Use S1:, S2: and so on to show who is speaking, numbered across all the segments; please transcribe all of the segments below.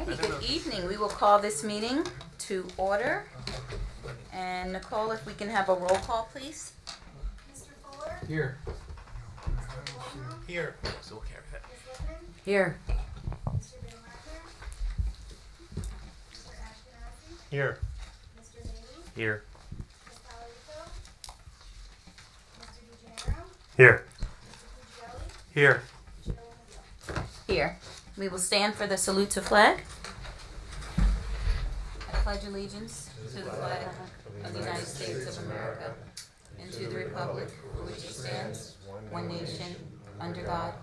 S1: Good evening. We will call this meeting to order. And Nicole, if we can have a roll call, please.
S2: Mr. Fuller?
S3: Here.
S2: Mr. Duomo?
S3: Here.
S4: So we'll carry that.
S2: Ms. Lippman?
S1: Here.
S2: Mr. Van Wagner? Mr. Ashkenazi?
S3: Here.
S2: Mr. Beatty?
S4: Here.
S2: Ms. Pallarito? Mr. DeGenero?
S3: Here.
S2: Mr. Puglielli?
S3: Here.
S2: Chair Will.
S1: Here. We will stand for the salute to flag. I pledge allegiance to the flag of the United States of America and to the republic for which it stands, one nation, under God,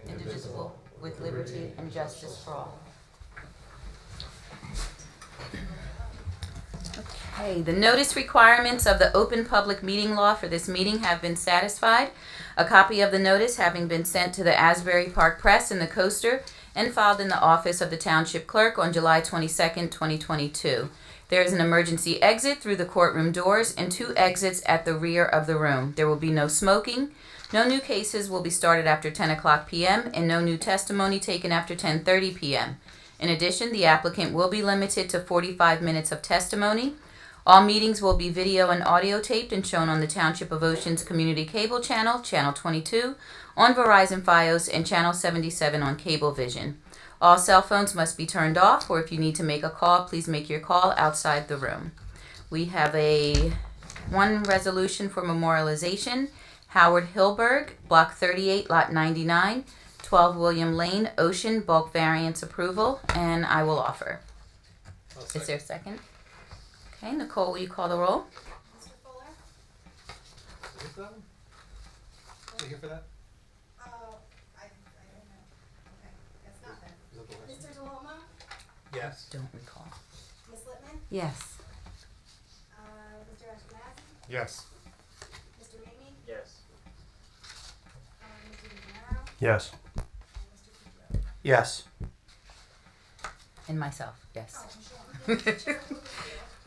S1: indivisible, with liberty and justice for all. Okay, the notice requirements of the open public meeting law for this meeting have been satisfied. A copy of the notice having been sent to the Asbury Park Press and the Coaster and filed in the office of the Township Clerk on July 22nd, 2022. There is an emergency exit through the courtroom doors and 2 exits at the rear of the room. There will be no smoking. No new cases will be started after 10 o'clock p.m. and no new testimony taken after 10:30 p.m. In addition, the applicant will be limited to 45 minutes of testimony. All meetings will be video and audio taped and shown on the Township of Ocean's Community Cable Channel, Channel 22, on Verizon Fios, and Channel 77 on Cablevision. All cell phones must be turned off, or if you need to make a call, please make your call outside the room. We have one resolution for memorialization. Howard Hilberg, Block 38, Lot 99, 12 William Lane, Ocean, bulk variance approval, and I will offer. Is there a second? Okay, Nicole, will you call the roll?
S2: Mr. Fuller?
S3: Is it for that one? Is it here for that?
S2: I don't know. Okay, that's not then.
S3: Is that the last
S2: Mr. Duomo?
S3: Yes.
S1: Don't recall.
S2: Ms. Lippman?
S1: Yes.
S2: Mr. Ashkenazi?
S3: Yes.
S2: Mr. Mamie?
S4: Yes.
S2: Mr. DeGenero?
S3: Yes.
S2: And Mr. Puglielli?
S3: Yes.
S1: And myself, yes.
S2: Oh, Chair Will.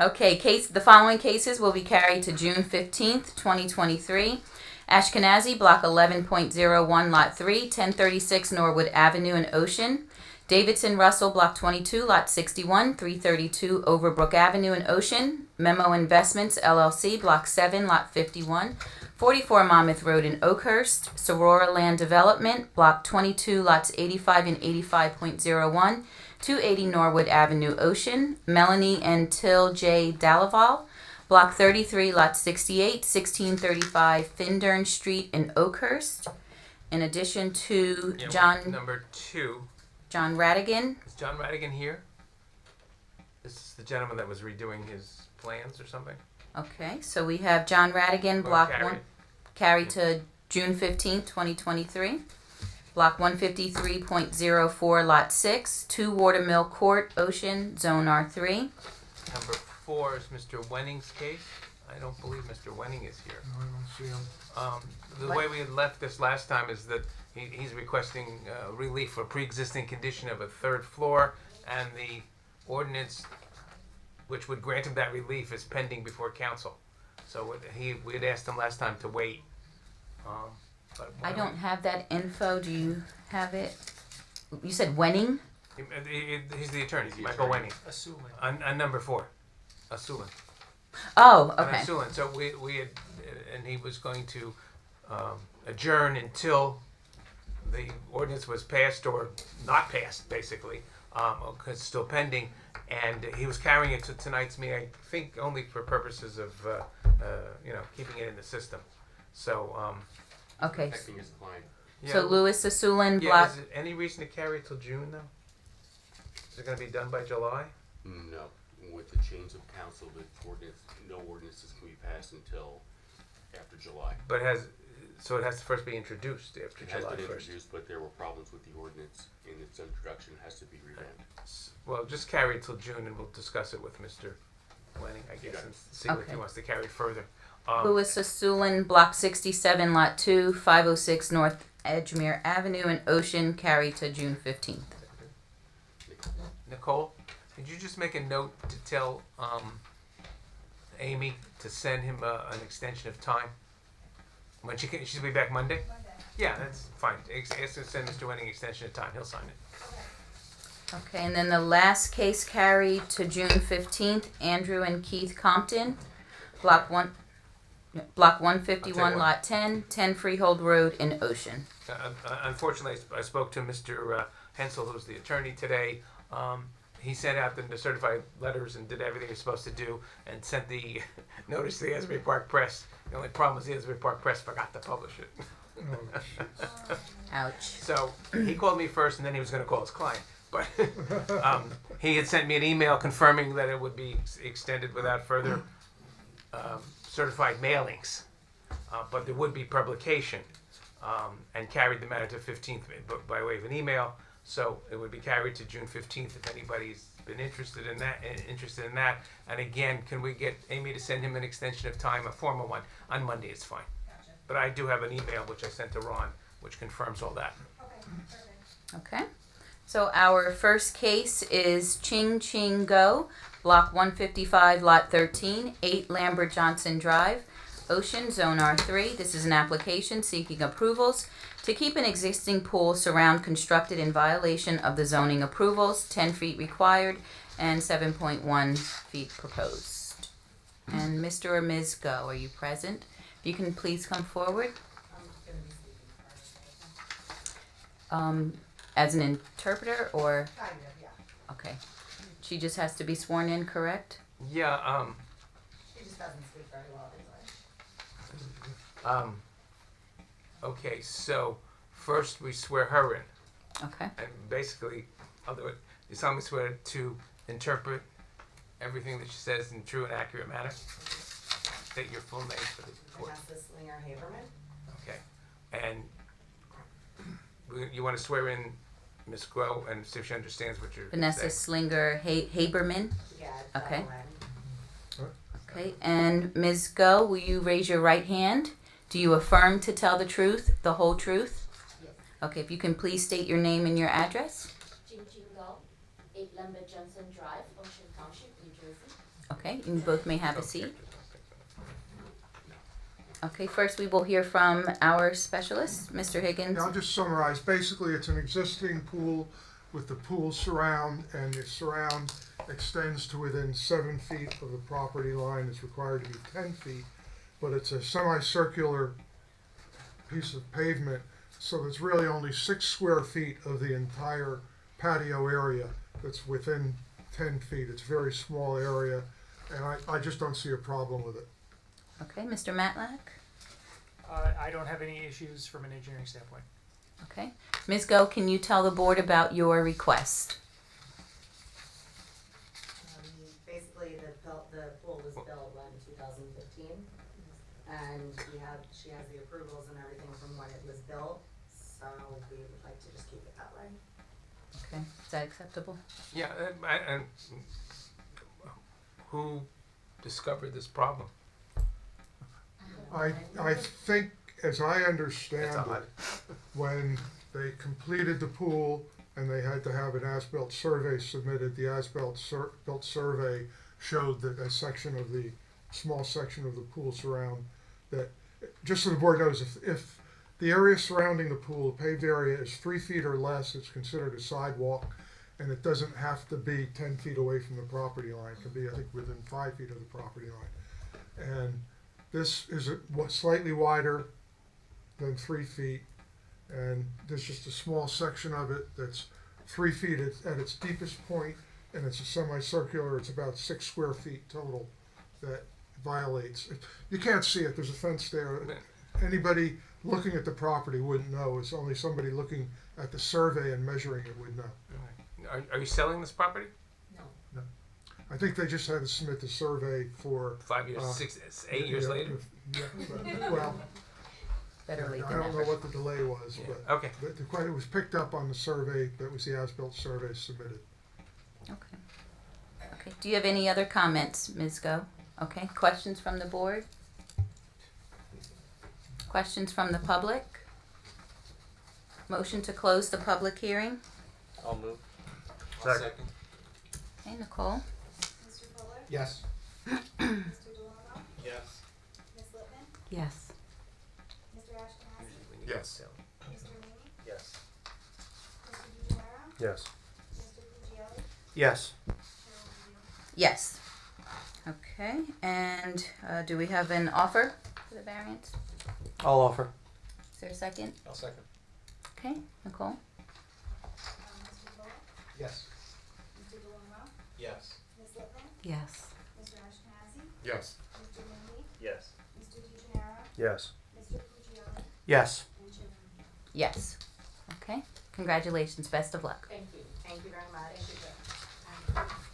S1: Okay, the following cases will be carried to June 15th, 2023. Ashkenazi, Block 11.01, Lot 3, 1036 Norwood Avenue in Ocean. Davidson Russell, Block 22, Lot 61, 332 Overbrook Avenue in Ocean. Memo Investments, LLC, Block 7, Lot 51, 44 Monmouth Road in Oakhurst. Sorora Land Development, Block 22, Lots 85 and 85.01. 280 Norwood Avenue, Ocean. Melanie and Till J. Dalaval, Block 33, Lot 68, 1635 Findern Street in Oakhurst. In addition to
S4: Number 2.
S1: John Radigan.
S4: Is John Radigan here? This is the gentleman that was redoing his plans or something?
S1: Okay, so we have John Radigan, Block 1, carried to June 15th, 2023. Block 153.04, Lot 6, 2 Watermill Court, Ocean, Zone R3.
S4: Number 4 is Mr. Wenning's case. I don't believe Mr. Wenning is here.
S3: No, I don't see him.
S4: The way we had left this last time is that he's requesting relief for pre-existing condition of a 3rd floor, and the ordinance which would grant him that relief is pending before council. So we had asked him last time to wait. But
S1: I don't have that info. Do you have it? You said Wenning?
S4: He's the attorney, Michael Wenning.
S3: Assuming.
S4: On number 4, Asulin.
S1: Oh, okay.
S4: Asulin. So we had, and he was going to adjourn until the ordinance was passed or not passed, basically, because it's still pending. And he was carrying it to tonight's meeting, I think, only for purposes of keeping it in the system. So.
S1: Okay.
S5: Protecting his client.
S1: So Louis Asulin,
S4: Yeah,
S1: Block.
S4: is it any reason to carry it till June, though? Is it going to be done by July?
S5: No, with the change of council, no ordinances can be passed until after July.
S4: But so it has to first be introduced after
S5: It has
S4: July
S5: been
S4: 1st.
S5: introduced, but there were problems with the ordinance in its introduction. It has to be revamped.
S4: Well, just carry it till June, and we'll discuss it with Mr. Wenning, I guess, and see what he
S1: Okay.
S4: wants to carry further.
S1: Louis Asulin, Block 67, Lot 2, 506 North Edgemere Avenue in Ocean, carried to June 15th.
S4: Nicole, did you just make a note to tell Amy to send him an extension of time? When she'll be back Monday?
S2: Monday.
S4: Yeah, that's fine. Ask her to send Mr. Wenning extension of time. He'll sign it.
S2: Okay.
S1: Okay, and then the last case carried to June 15th, Andrew and Keith Compton, Block 151,
S4: one.
S1: Lot 10, 10 Freehold Road in Ocean.
S4: Unfortunately, I spoke to Mr. Hensel, who's the attorney today. He sent out the certified letters and did everything he was supposed to do and sent the notice to the Asbury Park Press. The only problem was the Asbury Park Press forgot to publish it.
S1: Ouch.
S4: So he called me first, and then he was going to call his client. But he had sent me an email confirming that it would be extended without further certified mailings. But there would be publication, and carried the matter to 15th by way of an email. So it would be carried to June 15th if anybody's been interested in that. And again, can we get Amy to send him an extension of time, a formal one? On Monday, it's fine.
S2: Gotcha.
S4: But I do have an email which I sent to Ron, which confirms all that.
S2: Okay, perfect.
S1: Okay. So our first case is Ching Ching Go, Block 155, Lot 13, 8 Lambert Johnson Drive, Ocean, Zone R3. This is an application seeking approvals to keep an existing pool surround constructed in violation of the zoning approvals, 10 feet required and 7.1 feet proposed. And Mr. or Ms. Go, are you present? If you can please come forward. As an interpreter or,
S2: Kind of, yeah.
S1: okay. She just has to be sworn in, correct?
S4: Yeah,
S2: She just doesn't speak very well English.
S4: okay, so first we swear her in.
S1: Okay.
S4: And basically, you solemnly swear to interpret everything that she says in true and accurate manner. State your full name for the court.
S2: Vanessa Slinger Haberman.
S4: Okay. And you want to swear in Ms. Grow and see if she understands what you're
S1: Vanessa
S4: saying.
S1: Slinger Haberman.
S2: Yeah.
S1: Okay.
S2: N.
S1: Okay. And Ms. Go, will you raise your right hand? Do you affirm to tell the truth, the whole truth?
S2: Yes.
S1: Okay. If you can please state your name and your address.
S6: Jing Jing Go, 8 Lambert Johnson Drive, Ocean Township, New Jersey.
S1: Okay. You both may have a seat. Okay. First, we will hear from our specialist, Mr. Higgins.
S7: Yeah, I'll just summarize. Basically, it's an existing pool with the pool surround, and the surround extends to within 7 feet of the property line. It's required to be 10 feet, but it's a semicircular piece of pavement, so it's really only 6 square feet of the entire patio area that's within 10 feet. It's a very small area, and I just don't see a problem with it.
S1: Okay. Mr. Matlack.
S8: I don't have any issues from an engineering standpoint.
S1: Okay. Ms. Go, can you tell the board about your request?
S2: Basically, the pool was built in 2015, and she has the approvals and everything from when it was built, so we would like to just keep it that way.
S1: Okay. Is that acceptable?
S4: Yeah, and who discovered this problem?
S7: I think, as I
S4: That's
S7: understand
S4: odd.
S7: it, when they completed the pool and they had to have an as-built survey submitted, the as-built survey showed that a small section of the pool surround, that, just so the board knows, if the area surrounding the pool, the paved area, is 3 feet or less, it's considered a sidewalk, and it doesn't have to be 10 feet away from the property line. It can be, I think, within 5 feet of the property line. And this is slightly wider than 3 feet, and there's just a small section of it that's 3 feet at its deepest point, and it's a semicircular. It's about 6 square feet total that violates. You can't see it. There's a fence there. Anybody looking at the property wouldn't know. It's only somebody looking at the survey and measuring it would know.
S4: Are you selling this property?
S7: I think they just had to submit the survey for
S4: 5 years, 8 years later?
S7: Yeah, but, well,
S1: Better late
S7: I
S1: than
S7: don't know
S1: never.
S7: what the delay was,
S4: Yeah.
S7: but
S4: Okay.
S7: it was picked up on the survey. That was the as-built survey submitted.
S1: Okay. Okay. Do you have any other comments, Ms. Go? Okay. Questions from the board? Questions from the public? Motion to close the public hearing?
S5: I'll move.
S3: Second.
S1: Okay, Nicole?
S2: Mr. Fuller?
S3: Yes.
S2: Mr. DeLuno?
S3: Yes.
S2: Ms. Lippman?
S1: Yes.
S2: Mr. Ashkenazi?
S3: Yes.
S2: Mr. Leamy?
S3: Yes.
S2: Mr. DiGenaro?
S3: Yes.
S2: Mr.
S3: Yes.
S1: Yes. Okay, and do we have an offer for the variance?
S3: I'll offer.
S1: Is there a second?
S3: I'll second.
S1: Okay, Nicole?
S9: Mr. Cole?
S3: Yes.
S9: Mr. DeLongro?
S3: Yes.
S9: Ms. Lippman?
S1: Yes.
S9: Mr. Ashkenazi?
S3: Yes.
S9: Mr. Minley?
S3: Yes.
S9: Mr. DeGenaro?
S3: Yes.
S9: Mr. Puccioni?
S3: Yes.
S9: And Chairman Linger.
S1: Yes. Okay, congratulations, best of luck.
S6: Thank you.
S2: Thank you very much.
S6: Thank you, Jeff.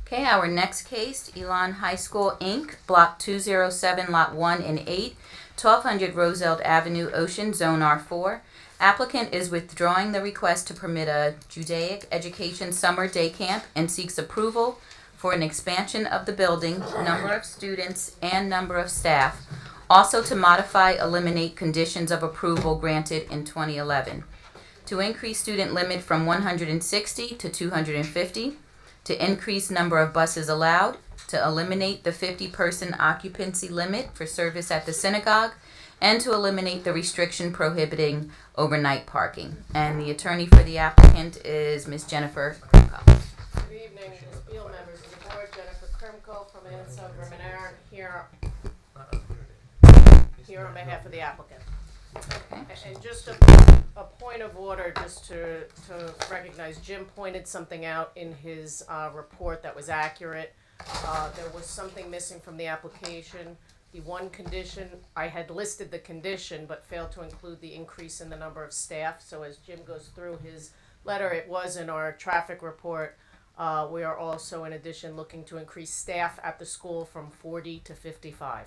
S1: Okay, our next case, Elon High School, Inc., Block 207, Lot 1 and 8, 1200 Roosevelt Avenue, Ocean, Zone R4. Applicant is withdrawing the request to permit a Judaic Education Summer Day Camp and seeks approval for an expansion of the building, number of students, and number of staff. Also to modify, eliminate conditions of approval granted in 2011. To increase student limit from 160 to 250. To increase number of buses allowed, to eliminate the 50-person occupancy limit for service at the synagogue, and to eliminate the restriction prohibiting overnight parking. And the attorney for the applicant is Ms. Jennifer Krumko.
S10: Good evening, Bill members of the board, Jennifer Krimko from Anso Vermeer here on behalf of the applicant.
S1: Okay.
S10: And just a point of order, just to recognize, Jim pointed something out in his report that was accurate. There was something missing from the application. The one condition, I had listed the condition but failed to include the increase in the number of staff. So as Jim goes through his letter, it was in our traffic report. We are also, in addition, looking to increase staff at the school from 40 to 55.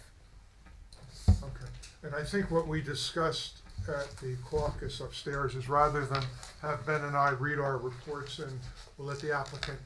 S7: Okay, and I think what we discussed at the caucus upstairs is rather than have Ben and I read our reports and we'll let the applicant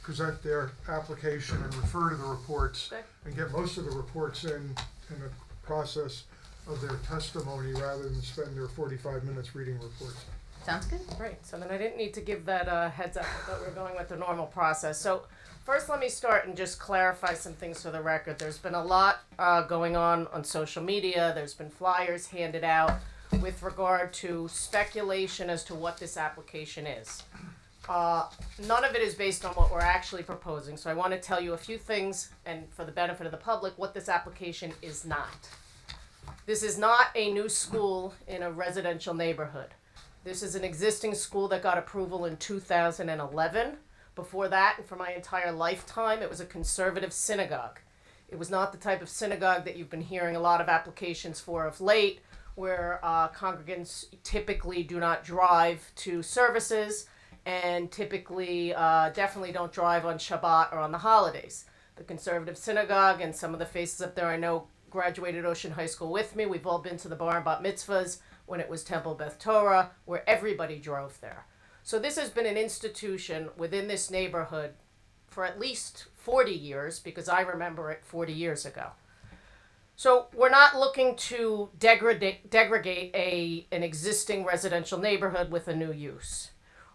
S7: present their application and refer to the reports
S10: Okay.
S7: and get most of the reports in the process of their testimony rather than spend their 45 minutes reading reports.
S1: Sounds good?
S10: Great, so then I didn't need to give that heads up, I thought we were going with the normal process. So first let me start and just clarify some things for the record. There's been a lot going on social media, there's been flyers handed out with regard to speculation as to what this application is. None of it is based on what we're actually proposing, so I want to tell you a few things, and for the benefit of the public, what this application is not. This is not a new school in a residential neighborhood. This is an existing school that got approval in 2011. Before that, and for my entire lifetime, it was a conservative synagogue. It was not the type of synagogue that you've been hearing a lot of applications for of late, where congregants typically do not drive to services and typically definitely don't drive on Shabbat or on the holidays. The conservative synagogue, and some of the faces up there I know graduated Ocean High School with me. We've all been to the bar and bat mitzvahs when it was Temple Beth Torah, where everybody drove there. So this has been an institution within this neighborhood for at least 40 years, because I remember it 40 years ago. So we're not looking to degrade an existing residential neighborhood with a new use.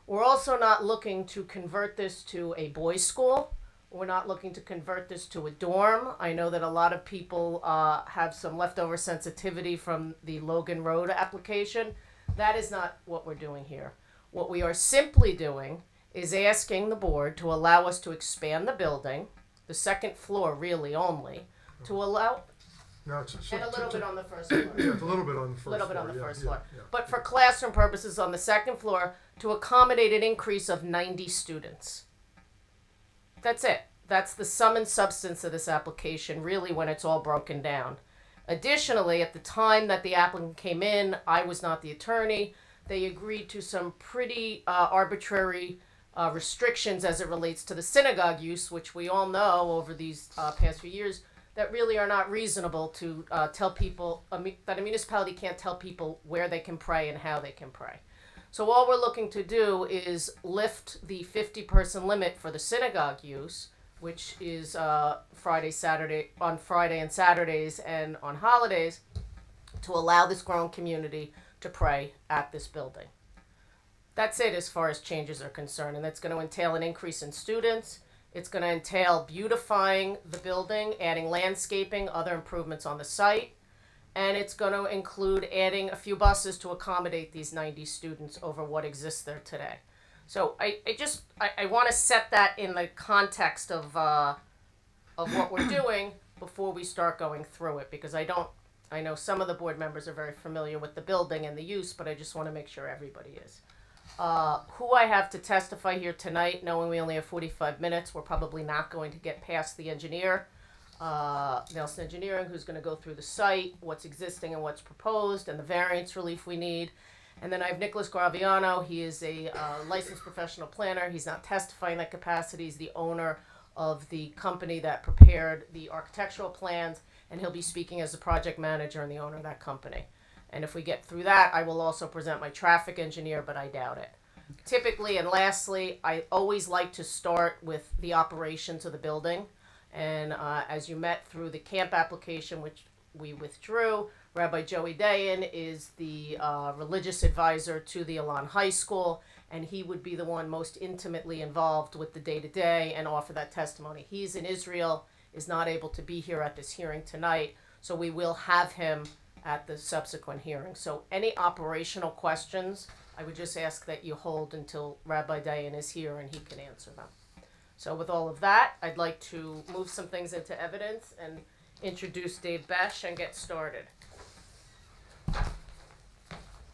S10: We're also not looking to convert this to a boys' school. We're not looking to convert this to a dorm. I know that a lot of people have some leftover sensitivity from the Logan Road application. That is not what we're doing here. What we are simply doing is asking the board to allow us to expand the building, the second floor really only, to allow,
S7: Now
S10: and a little bit on the first floor.
S7: Yeah, it's a little bit on the first floor.
S10: Little bit on the
S7: yeah,
S10: first
S7: yeah,
S10: floor.
S7: yeah.
S10: But for classroom purposes on the second floor, to accommodate an increase of 90 students. That's it. That's the sum and substance of this application, really, when it's all broken down. Additionally, at the time that the applicant came in, I was not the attorney. They agreed to some pretty arbitrary restrictions as it relates to the synagogue use, which we all know over these past few years that really are not reasonable to tell people, that a municipality can't tell people where they can pray and how they can pray. So all we're looking to do is lift the 50-person limit for the synagogue use, which is on Friday and Saturdays and on holidays, to allow this growing community to pray at this building. That's it as far as changes are concerned, and that's going to entail an increase in students. It's going to entail beautifying the building, adding landscaping, other improvements on the site, and it's going to include adding a few buses to accommodate these 90 students over what exists there today. So I want to set that in the context of what we're doing before we start going through it, because I know some of the board members are very familiar with the building and the use, but I just want to make sure everybody is. Who I have to testify here tonight, knowing we only have 45 minutes, we're probably not going to get past the engineer, Nelson Engineering, who's going to go through the site, what's existing and what's proposed, and the variance relief we need. And then I have Nicholas Graviano. He is a licensed professional planner. He's not testifying in that capacity. He's the owner of the company that prepared the architectural plans, and he'll be speaking as the project manager and the owner of that company. And if we get through that, I will also present my traffic engineer, but I doubt it. Okay. Typically, and lastly, I always like to start with the operations of the building. And as you met through the camp application, which we withdrew, Rabbi Joey Dayan is the religious advisor to the Elan High School, and he would be the one most intimately involved with the day-to-day and offer that testimony. He's in Israel, is not able to be here at this hearing tonight, so we will have him at the subsequent hearing. So any operational questions, I would just ask that you hold until Rabbi Dayan is here and he can answer them. So with all of that, I'd like to move some things into evidence and introduce Dave Besh and get started.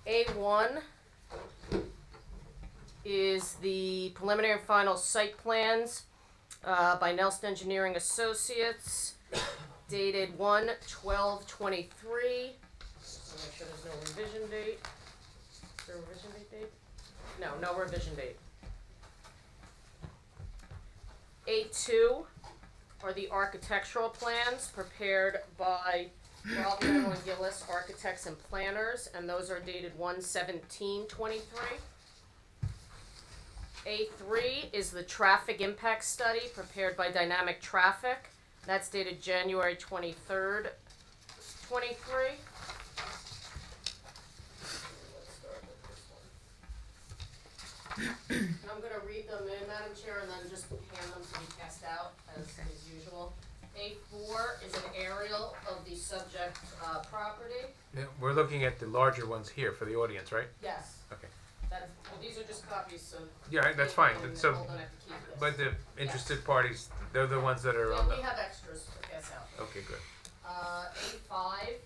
S10: A1 is the preliminary and final site plans by Nelson Engineering Associates, dated 1/12/23. Make sure there's no revision date. Is there a revision date? No revision date. A2 are the architectural plans prepared by Graviano and Gillis Architects and Planners, and those are dated 1/17/23. A3 is the traffic impact study prepared by Dynamic Traffic. That's dated January 23rd, 23. I'm going to read them in, Madam Chair, and then just hand them to be passed out as usual. A4 is an aerial of the subject property.
S4: Yeah, we're looking at the larger ones here for the audience, right?
S10: Yes.
S4: Okay.
S10: Well, these are just copies, so.
S4: Yeah, that's fine. So,
S10: Hold on, I have to keep this.
S4: but the interested parties, they're the ones that are
S10: Yeah,
S4: on the.
S10: we have extras to pass out.
S4: Okay, good.
S10: A5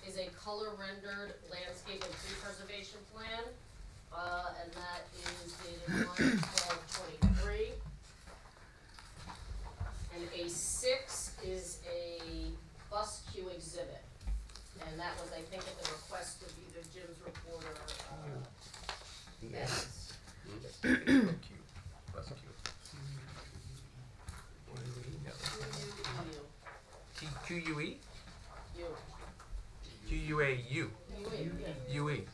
S10: is a color rendered landscape and tree preservation plan, and that is dated 1/12/23. And A6 is a bus queue exhibit, and that was, I think, at the request of either Jim's reporter, Ben's.
S4: QUE?
S10: You.
S4: QUAU.
S10: Yeah.
S4: UE.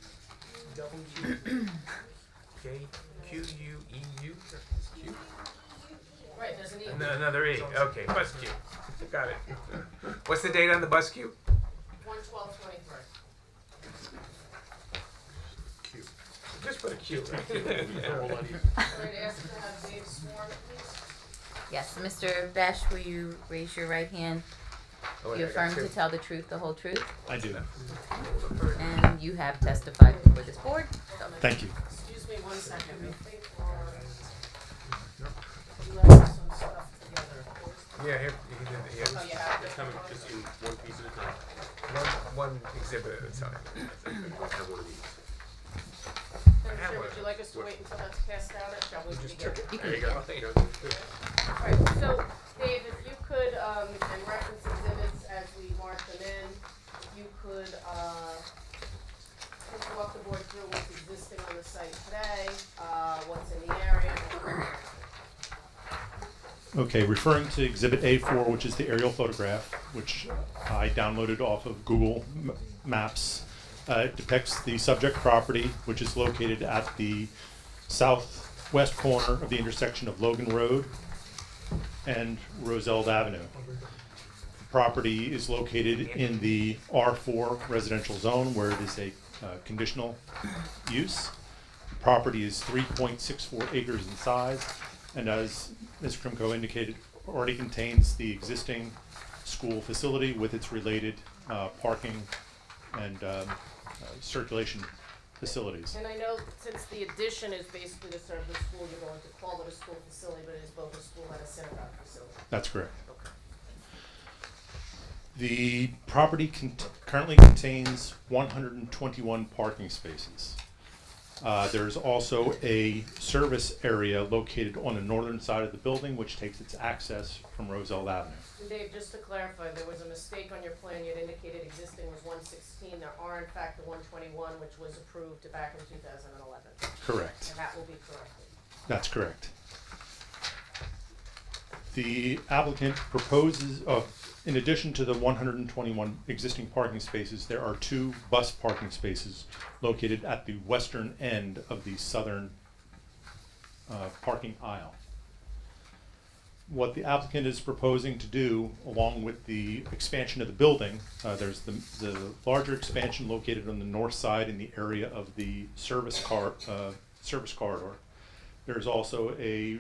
S4: Okay. QUEU. Q.
S10: Right, there's an E.
S4: Another E. Okay, bus queue. Got it. What's the date on the bus queue?
S10: 1/12/23.
S4: Just put a Q.
S10: Right, ask to have Dave sworn, please.
S1: Yes, Mr. Besh, will you raise your right hand?
S4: Oh,
S1: You affirm to tell the truth, the whole truth,
S11: I do.
S1: and you have testified before this board. So,
S11: Thank you.
S10: Excuse me 1 second. I think you left some stuff together.
S4: Yeah, here, you can do
S10: Oh,
S4: that.
S10: you have
S5: That's
S10: it.
S5: coming just in one piece at a time.
S4: Yeah. One exhibit at a time.
S5: I'll have one of these.
S10: Madam Chair, would you like us to wait until that's passed out, or shall we begin?
S5: There you go.
S10: Alright, so Dave, if you could, and reference exhibits as we mark them in, if you could, just walk the board through what's existing on the site today, what's in the area.
S11: Okay, referring to Exhibit A4, which is the aerial photograph, which I downloaded off of Google Maps, depicts the subject property, which is located at the southwest corner of the intersection of Logan Road and Roselle Avenue. The property is located in the R4 residential zone, where it is a conditional use. The property is 3.64 acres in size, and as Ms. Krimko indicated, already contains the existing school facility with its related parking and circulation facilities.
S10: And I know since the addition is basically to serve the school, you're going to call it a school facility, but it is both a school and a synagogue facility.
S11: That's correct.
S10: Okay.
S11: The property currently contains 121 parking spaces. There's also a service area located on the northern side of the building, which takes its access from Roselle Avenue.
S10: And Dave, just to clarify, there was a mistake on your plan. You had indicated existing was 116. There are in fact the 121, which was approved back in 2011.
S11: Correct.
S10: And that will be corrected.
S11: That's correct. The applicant proposes, in addition to the 121 existing parking spaces, there are 2 bus parking spaces located at the western end of the southern parking aisle. What the applicant is proposing to do, along with the expansion of the building, there's the larger expansion located on the north side in the area of the service corridor. There's also a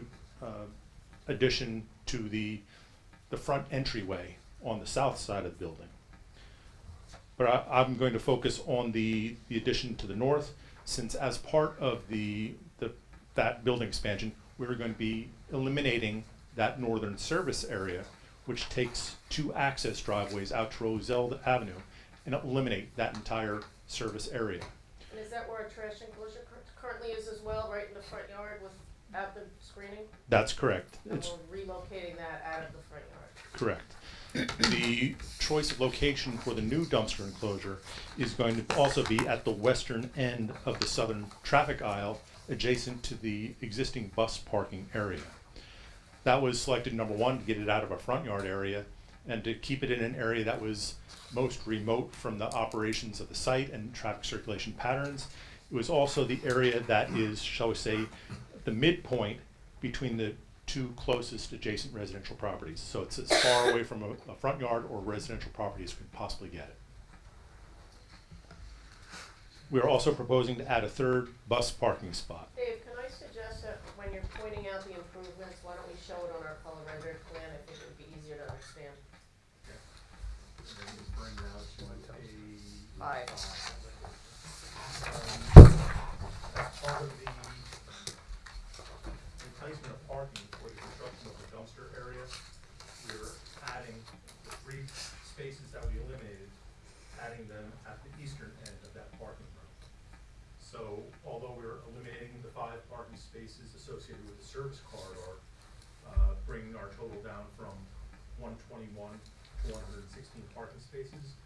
S11: addition to the front entryway on the south side of the building. But I'm going to focus on the addition to the north, since as part of that building expansion, we're going to be eliminating that northern service area, which takes 2 access driveways out to Roselle Avenue, and eliminate that entire service area.
S10: And is that where a trash enclosure currently is as well, right in the front yard without the screening?
S11: That's correct.
S10: And
S11: It's
S10: we're relocating that out of the front yard.
S11: correct. The choice of location for the new dumpster enclosure is going to also be at the western end of the southern traffic aisle, adjacent to the existing bus parking area. That was selected, number one, to get it out of our front yard area and to keep it in an area that was most remote from the operations of the site and traffic circulation patterns. It was also the area that is, shall we say, the midpoint between the 2 closest adjacent residential properties. So it's as far away from a front yard or residential property as we could possibly get it. We are also proposing to add a 3rd bus parking spot.
S10: Dave, can I suggest that when you're pointing out the improvements, why don't we show it on our color rendered plan? I think it would be easier to understand.
S3: And then just bring now to a
S10: 5.
S11: As part of the replacement of parking for the construction of the dumpster area, we're adding the 3 spaces that we eliminated, adding them at the eastern end of that parking room. So although we're eliminating the 5 parking spaces associated with the service corridor, bringing our total down from 121 to 116 parking spaces,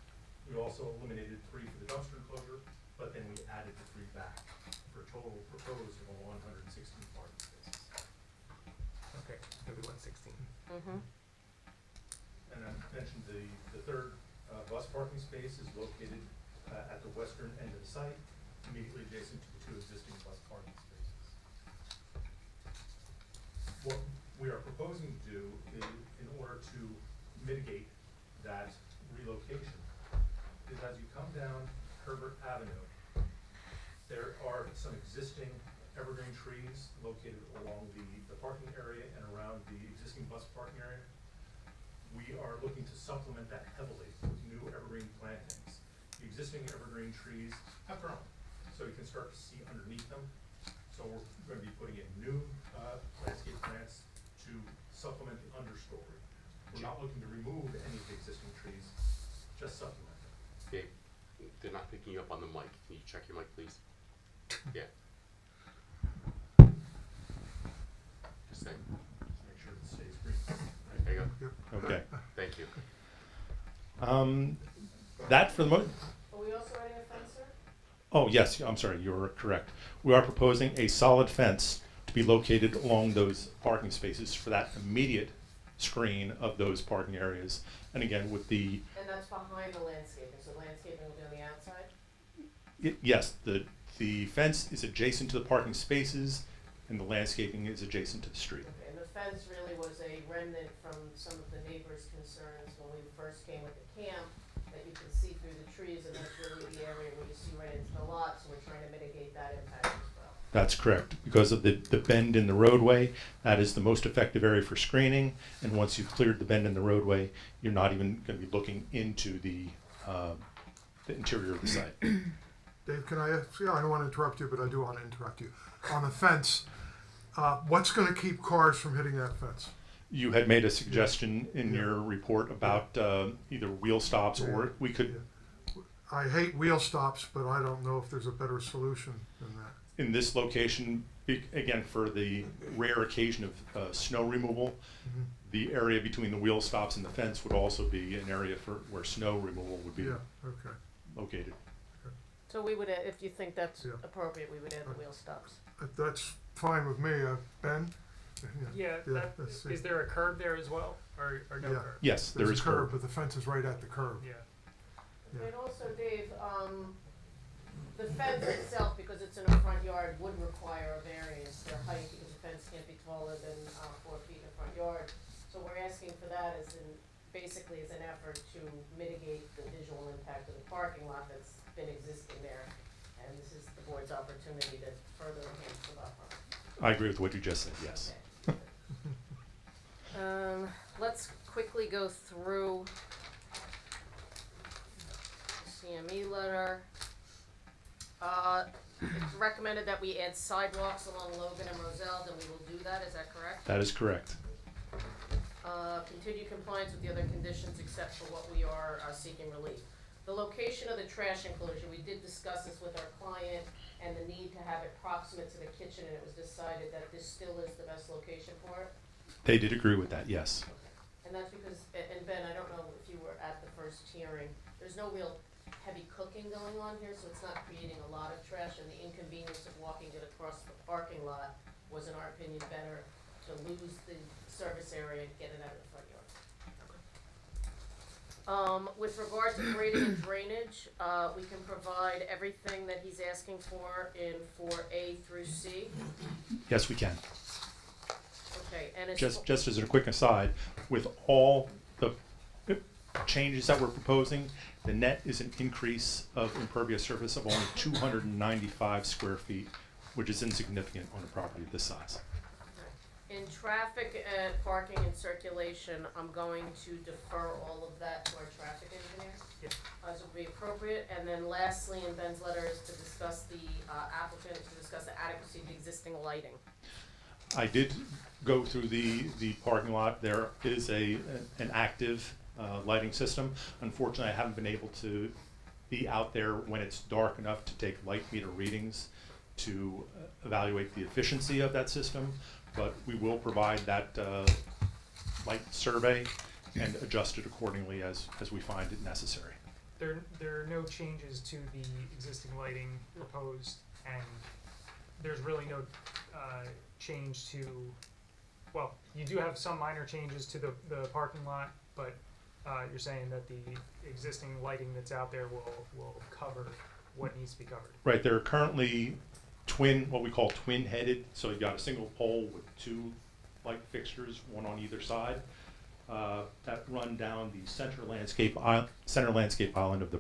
S11: we also eliminated 3 for the dumpster enclosure, but then we added the 3 back for a total proposed of 116 parking spaces.
S4: Okay, maybe 116.
S10: Mm-hmm.
S11: And I mentioned the 3rd bus parking space is located at the western end of the site, immediately adjacent to the 2 existing bus parking spaces. What we are proposing to do is, in order to mitigate that relocation, is as you come down Herbert Avenue, there are some existing evergreen trees located along the parking area and around the existing bus parking area. We are looking to supplement that heavily with new evergreen plantings. The existing evergreen trees have grown, so you can start to see underneath them. So we're going to be putting in new landscape plants to supplement the understory. We're not looking to remove any of the existing trees, just supplement them.
S5: Dave, they're not picking you up on the mic. Can you check your mic, please? Yeah. Just saying.
S11: Just make sure it stays green.
S5: There you go.
S11: Okay.
S5: Thank you.
S11: That for the
S10: Are we also adding a fence, sir?
S11: Oh, yes, I'm sorry, you're correct. We are proposing a solid fence to be located along those parking spaces for that immediate screen of those parking areas. And again, with the,
S10: And that's behind the landscaping, so landscaping will be on the outside?
S11: yes, the fence is adjacent to the parking spaces and the landscaping is adjacent to the street.
S10: Okay, and the fence really was a remnant from some of the neighbors' concerns when we first came with the camp, that you can see through the trees, and that's really the area where you see right into the lot, so we're trying to mitigate that impact as well.
S11: That's correct. Because of the bend in the roadway, that is the most effective area for screening. And once you've cleared the bend in the roadway, you're not even going to be looking into the interior of the site.
S7: Dave, can I ask, yeah, I don't want to interrupt you, but I do want to interrupt you. On the fence, what's going to keep cars from hitting that fence?
S11: You had made a suggestion in your report about either wheel stops or we could,
S7: I hate wheel stops, but I don't know if there's a better solution than that.
S11: in this location, again, for the rare occasion of snow removal, the area between the wheel stops and the fence would also be an area for where snow removal would be
S7: Yeah, okay.
S11: located.
S10: So we would, if you think that's
S7: Yeah.
S10: appropriate, we would add the wheel stops.
S7: That's fine with me. Ben?
S8: Yeah,
S7: that's it.
S8: is there a curb there as well, or no
S7: Yeah.
S8: curb?
S11: Yes, there
S7: There's
S11: is
S7: a curb,
S11: curb.
S7: but the fence is right at the curb.
S8: Yeah.
S7: Yeah.
S10: And also, Dave, the fence itself, because it's in a front yard, would require a variance for height, because the fence can't be taller than 4 feet in the front yard. So we're asking for that basically as an effort to mitigate the visual impact of the parking lot that's been existing there. And this is the board's opportunity to further enhance the buffer.
S11: I agree with what you just said, yes.
S10: Okay. Let's quickly go through CME letter. It's recommended that we add sidewalks along Logan and Roselle, then we will do that, is that correct?
S11: That is correct.
S10: Continue compliance with the other conditions except for what we are seeking relief. The location of the trash enclosure, we did discuss this with our client and the need to have it proximate to the kitchen, and it was decided that this still is the best location for it.
S11: They did agree with that, yes.
S10: And that's because, and Ben, I don't know if you were at the first hearing, there's no real heavy cooking going on here, so it's not creating a lot of trash, and the inconvenience of walking it across the parking lot was, in our opinion, better to lose the service area and get it out of the front yard. With regard to grading and drainage, we can provide everything that he's asking for in 4A through C.
S11: Yes, we can.
S10: Okay, and it's.
S11: Just as a quick aside, with all the changes that we're proposing, the net is an increase of impervious surface of only 295 square feet, which is insignificant on a property of this size.
S10: In traffic and parking and circulation, I'm going to defer all of that to our traffic engineer.
S8: Yes.
S10: As would be appropriate, and then lastly, in Ben's letter is to discuss the applicant, to discuss the adequacy of the existing lighting.
S11: I did go through the parking lot. There is an active lighting system. Unfortunately, I haven't been able to be out there when it's dark enough to take light meter readings to evaluate the efficiency of that system, but we will provide that light survey and adjust it accordingly as we find it necessary.
S8: There are no changes to the existing lighting proposed, and there's really no change to, well, you do have some minor changes to the parking lot, but you're saying that the existing lighting that's out there will cover what needs to be covered.
S11: Right, they're currently what we call twin-headed, so you've got a single pole with 2 light fixtures, one on either side, that run down the center landscape island of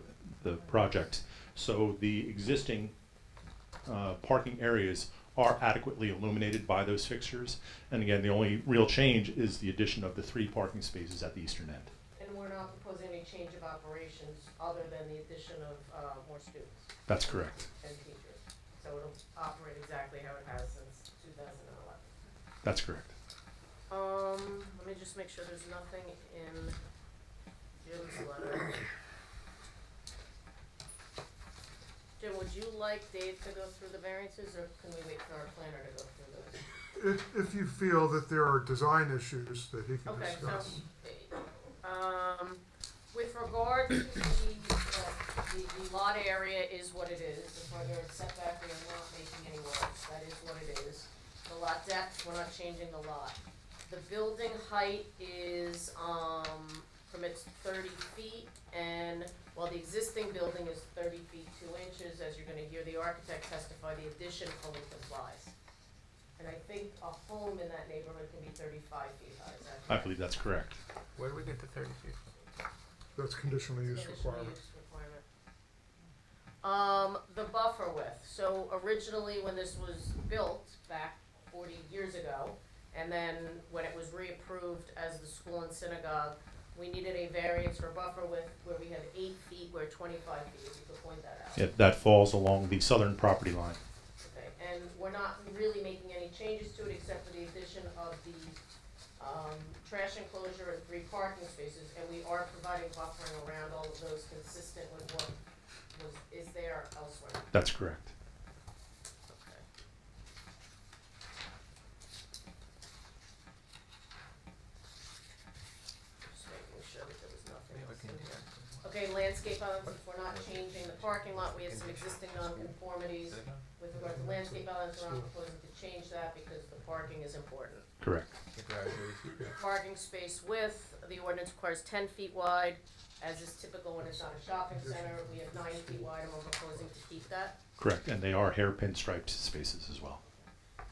S11: the project. So the existing parking areas are adequately illuminated by those fixtures. And again, the only real change is the addition of the 3 parking spaces at the eastern end.
S10: And we're not proposing any change of operations other than the addition of more students
S11: That's correct.
S10: and teachers. So it'll operate exactly how it has since 2011.
S11: That's correct.
S10: Let me just make sure there's nothing in Jim's letter. Jim, would you like Dave to go through the variances, or can we wait for our planner to go through those?
S7: If you feel that there are design issues that he can
S10: Okay,
S7: discuss.
S10: so, with regard to the lot area is what it is. The front yard setback, we are not making any work. That is what it is. The lot depth, we're not changing the lot. The building height is, permits 30 feet, and while the existing building is 30 feet 2 inches, as you're gonna hear the architect testify, the addition fully complies. And I think a home in that neighborhood can be 35 feet high, is that
S11: I
S10: correct?
S11: believe that's correct.
S4: Where do we get the 30 feet?
S7: That's conditional use
S10: Conditional
S7: requirement.
S10: use requirement. The buffer width, so originally when this was built back 40 years ago, and then when it was reapproved as the school and synagogue, we needed a variance for buffer width where we had 8 feet, where 25 feet, if you could point that out.
S11: Yeah, that falls along the southern property line.
S10: Okay, and we're not really making any changes to it except for the addition of the trash enclosure and 3 parking spaces, and we are providing buffering around all of those consistent with what is there elsewhere.
S11: That's correct.
S10: Okay. Just making sure that there was nothing else in here. Okay, landscape elements, if we're not changing the parking lot, we have some existing non-conformities. With regard to landscape elements, we're not proposing to change that because the parking is important.
S11: Correct.
S10: Parking space width, the ordinance requires 10 feet wide, as is typical when it's not a shopping center. We have 9 feet wide, and we're proposing to keep that.
S11: Correct, and they are hairpin striped spaces as well.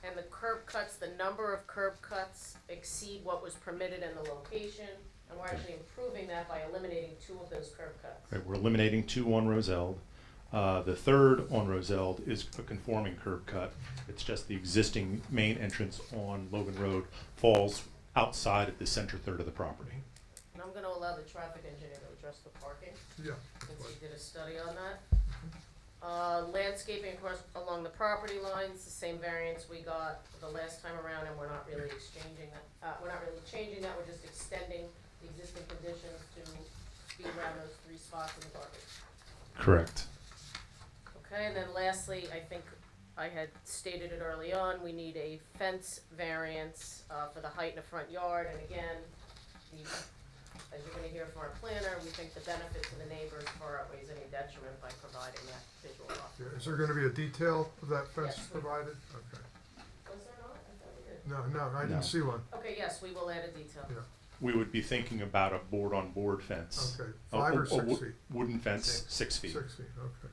S10: And the curb cuts, the number of curb cuts exceed what was permitted in the location, and we're actually improving that by eliminating 2 of those curb cuts.
S11: Right, we're eliminating 2 on Roselle. The third on Roselle is a conforming curb cut. It's just the existing main entrance on Logan Road falls outside of the center third of the property.
S10: And I'm gonna allow the traffic engineer to address the parking,
S7: Yeah.
S10: since he did a study on that. Landscaping, of course, along the property lines, the same variance we got the last time around, and we're not really exchanging that, we're not really changing that, we're just extending the existing conditions to be around those 3 spots in the parking.
S11: Correct.
S10: Okay, and then lastly, I think I had stated it early on, we need a fence variance, for the height in the front yard, and again, as you're gonna hear from our planner, we think the benefit to the neighbors far outweighs any detriment by providing that visual buffer.
S7: Yeah, is there gonna be a detail of that fence
S10: Yes.
S7: provided? Okay.
S10: Was there not? I thought we did.
S7: No, I
S11: No.
S7: didn't see one.
S10: Okay, yes, we will add a detail.
S7: Yeah.
S11: We would be thinking about a board-on-board fence.
S7: Okay,
S11: A-
S7: 5 or
S11: a
S7: 6 feet?
S11: Wooden fence, 6 feet.
S7: 6 feet, okay.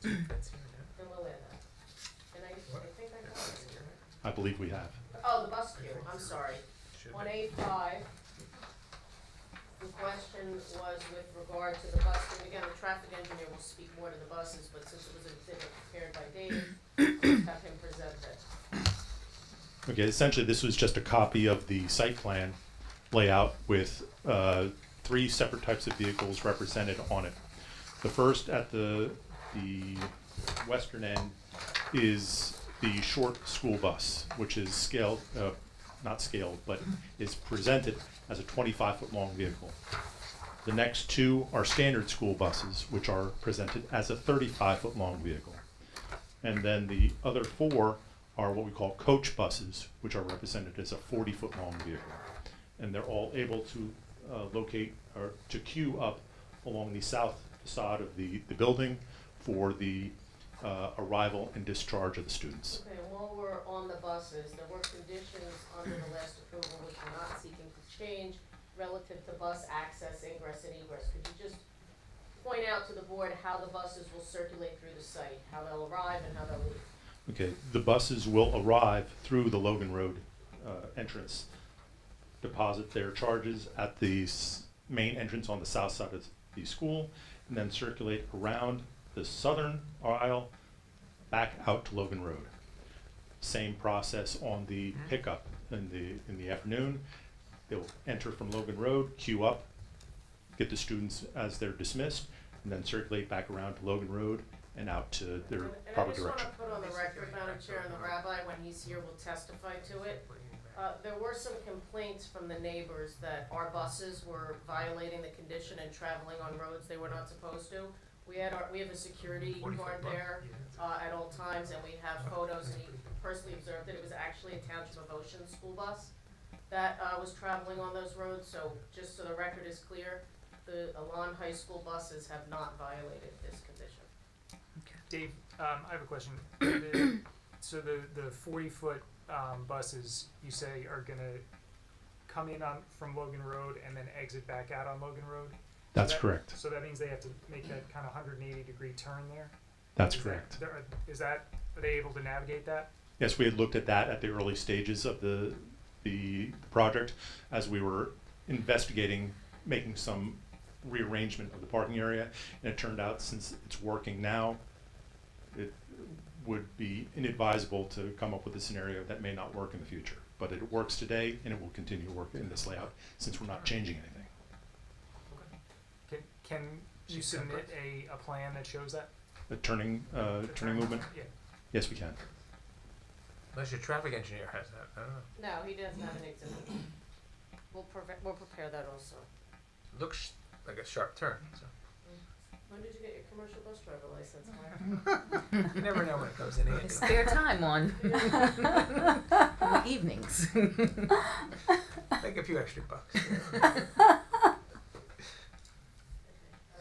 S10: And we'll add that. And I think I got it here.
S11: I believe we have.
S10: Oh, the bus queue, I'm sorry. On A5, the question was with regard to the bus queue. Again, the traffic engineer will speak more to the buses, but since it was an exhibit prepared by Dave, I'll have him present it.
S11: Okay, essentially, this was just a copy of the site plan layout with 3 separate types of vehicles represented on it. The first at the western end is the short school bus, which is scaled, not scaled, but is presented as a 25-foot long vehicle. The next 2 are standard school buses, which are presented as a 35-foot long vehicle. And then the other 4 are what we call coach buses, which are represented as a 40-foot long vehicle. And they're all able to locate or to queue up along the south facade of the building for the arrival and discharge of the students.
S10: Okay, and while we're on the buses, there were conditions under the last approval which we're not seeking to change relative to bus access, ingress, and egress. Could you just point out to the board how the buses will circulate through the site, how they'll arrive and how they'll leave?
S11: Okay, the buses will arrive through the Logan Road entrance, deposit their charges at the main entrance on the south side of the school, and then circulate around the southern aisle back out to Logan Road. Same process on the pickup in the afternoon. They'll enter from Logan Road, queue up, get the students as they're dismissed, and then circulate back around to Logan Road and out to their proper direction.
S10: And I just want to put on the record, Madam Chair, and the rabbi, when he's here, will testify to it. There were some complaints from the neighbors that our buses were violating the condition and traveling on roads they were not supposed to. We have a security guard there at all times, and we have photos, and he personally observed that it was actually a Township of Ocean school bus that was traveling on those roads. So just so the record is clear, the Alon High School buses have not violated this condition.
S8: Dave, I have a question. So the 40-foot buses, you say, are gonna come in from Logan Road and then exit back out on Logan Road?
S11: That's correct.
S8: So that means they have to make that kind of 180-degree turn there?
S11: That's correct.
S8: Are they able to navigate that?
S11: Yes, we had looked at that at the early stages of the project as we were investigating making some rearrangement of the parking area, and it turned out since it's working now, it would be inadvisable to come up with a scenario that may not work in the future. but it works today and it will continue to work in this layout since we're not changing anything.
S8: Can you
S4: She's
S8: submit a plan that shows that?
S11: The turning movement?
S8: Yeah.
S11: Yes, we can.
S4: Unless your traffic engineer has that, I don't know.
S10: No, he doesn't have an exhibit. We'll prepare that also.
S4: Looks like a sharp turn, so.
S10: When did you get your commercial bus driver license, Myra?
S4: You never know when it comes in handy.
S1: Spare time one. In the evenings.
S4: Make a few extra bucks.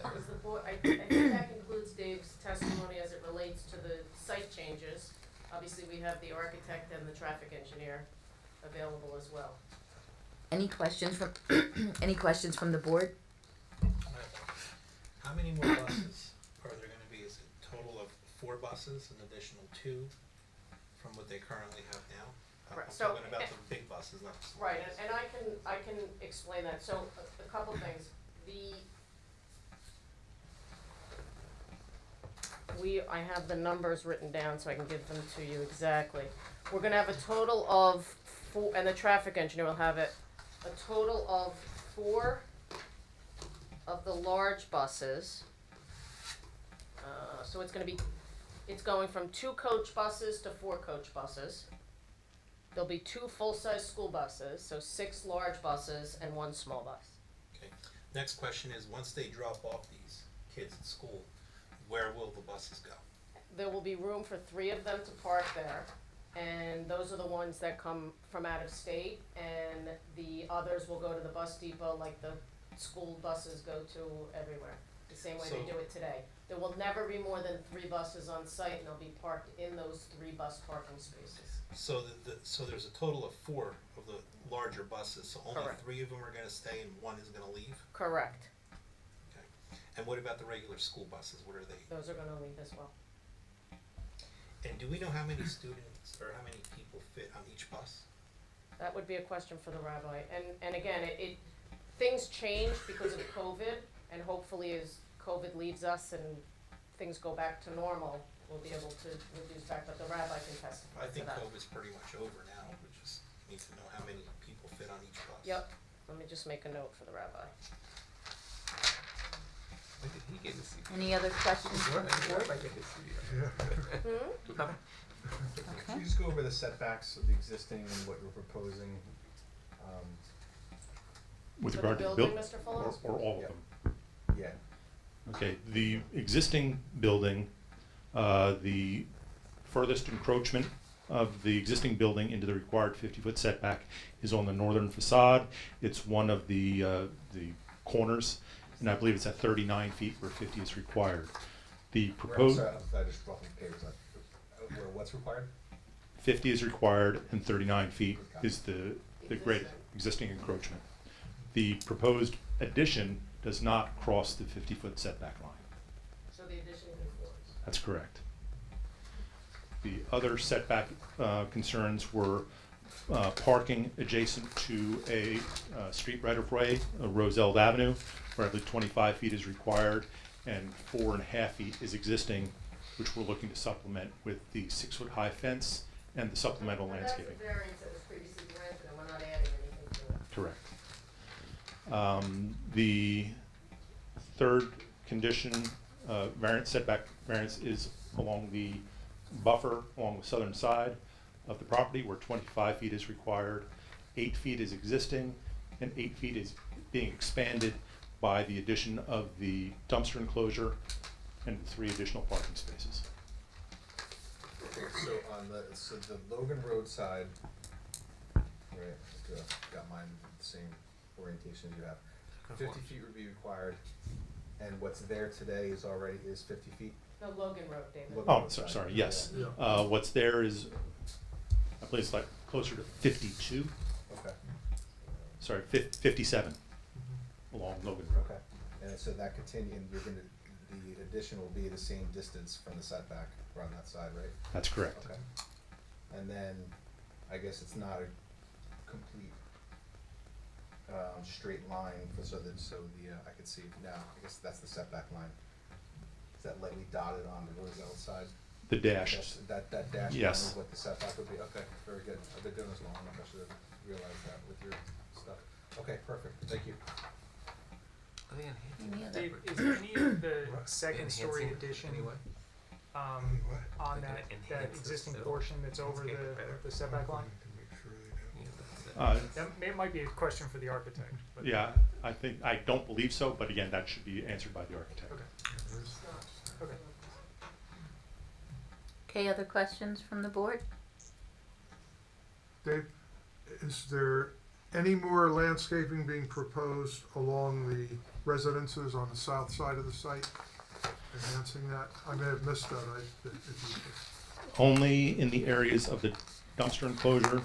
S10: Does the board, I think that concludes Dave's testimony as it relates to the site changes. Obviously, we have the architect and the traffic engineer available as well.
S1: Any questions from any questions from the board?
S3: How many more buses are there gonna be? Is it a total of 4 buses, an additional 2 from what they currently have now?
S10: Right,
S3: I'm
S10: so-
S3: talking about the big buses, not the small
S10: Right,
S3: buses.
S10: and I can explain that. So a couple things. I have the numbers written down so I can give them to you exactly. We're gonna have a total of 4, and the traffic engineer will have it, a total of 4 of the large buses. So it's going from 2 coach buses to 4 coach buses. There'll be 2 full-size school buses, so 6 large buses and 1 small bus.
S3: Okay. Next question is, once they drop off these kids at school, where will the buses go?
S10: There will be room for 3 of them to park there, and those are the ones that come from out of state, and the others will go to the bus depot like the school buses go to everywhere, the same way they
S3: So-
S10: do it today. There will never be more than 3 buses on site, and they'll be parked in those 3 bus parking spaces.
S3: So so there's a total of 4 of the larger buses, so only
S10: Correct.
S3: 3 of them are gonna stay and 1 is gonna leave?
S10: Correct.
S3: Okay. And what about the regular school buses? What are they?
S10: Those are gonna leave as well.
S3: And do we know how many students or how many people fit on each bus?
S10: That would be a question for the rabbi. And again, things change because of COVID, and hopefully as COVID leaves us and things go back to normal, we'll be able to reduce back, but the rabbi can testify
S3: I
S10: to
S3: think
S10: that.
S3: COVID's pretty much over now, we just need to know how many people fit on each bus.
S10: Yep, let me just make a note for the rabbi.
S4: When did he get his CD?
S1: Any other questions from the board?
S4: Everybody get his CD. Nothing?
S1: Okay.
S12: Can you just go over the setbacks of the existing and what you're proposing?
S11: With
S10: For
S11: regard
S10: the
S11: to the
S10: building,
S11: building,
S10: Mr. Fuller?
S11: or all of
S12: Yep.
S11: them?
S12: Yeah.
S11: Okay, the existing building, the furthest encroachment of the existing building into the required 50-foot setback is on the northern facade. It's one of the corners, and I believe it's at 39 feet where 50 is required. The proposed,
S12: I just brought the papers up. Where what's required?
S11: 50 is required and 39 feet is the great existing encroachment. The proposed addition does not cross the 50-foot setback line.
S10: So the addition conforms.
S11: That's correct. The other setback concerns were parking adjacent to a street right-of-way, Roselle Avenue, where I believe 25 feet is required and 4.5 feet is existing, which we're looking to supplement with the 6-foot-high fence and the supplemental landscaping.
S10: And that's the variance that was previously granted, and we're not adding anything to it.
S11: Correct. The third condition, setback variance is along the buffer along the southern side of the property where 25 feet is required, 8 feet is existing, and 8 feet is being expanded by the addition of the dumpster enclosure and 3 additional parking spaces.
S12: Okay, so the Logan Road side, right, got mine the same orientation as you have. 50 feet would be required, and what's there today is 50 feet?
S10: No, Logan Road, David.
S12: Logan
S11: Oh,
S12: Road side.
S11: sorry, yes.
S7: Yeah.
S11: What's there is, I believe it's like closer to 52,
S12: Okay,
S11: sorry, 57 along Logan Road.
S12: okay. And so that and the addition will be the same distance from the setback around that side, right?
S11: That's correct.
S12: Okay. And then, I guess it's not a complete straight line I could see now, I guess that's the setback line. Is that lightly dotted on the Roselle side?
S11: The dash.
S12: That dash
S11: Yes.
S12: line is what the setback would be, okay, very good. I've been doing this long enough, I should have realized that with your stuff. Okay, perfect, thank you.
S4: Are they enhancing
S1: Any
S4: it?
S1: other-
S8: Dave, is any of the second
S4: Enhancing
S8: story
S4: it
S8: addition,
S4: anyway?
S8: on
S4: They're
S8: that,
S4: gonna
S8: that
S4: enhance this
S8: existing
S4: still.
S8: portion that's over
S4: Let's get it better.
S8: the setback line?
S4: Yeah, that's it.
S8: That might be a question for the architect, but.
S11: Yeah, I don't believe so, but again, that should be answered by the architect.
S8: Okay. Okay.
S1: Okay, other questions from the board?
S7: Dave, is there any more landscaping being proposed along the residences on the south side of the site? Enhancing that? I may have missed that,
S11: Only in the areas of the dumpster enclosure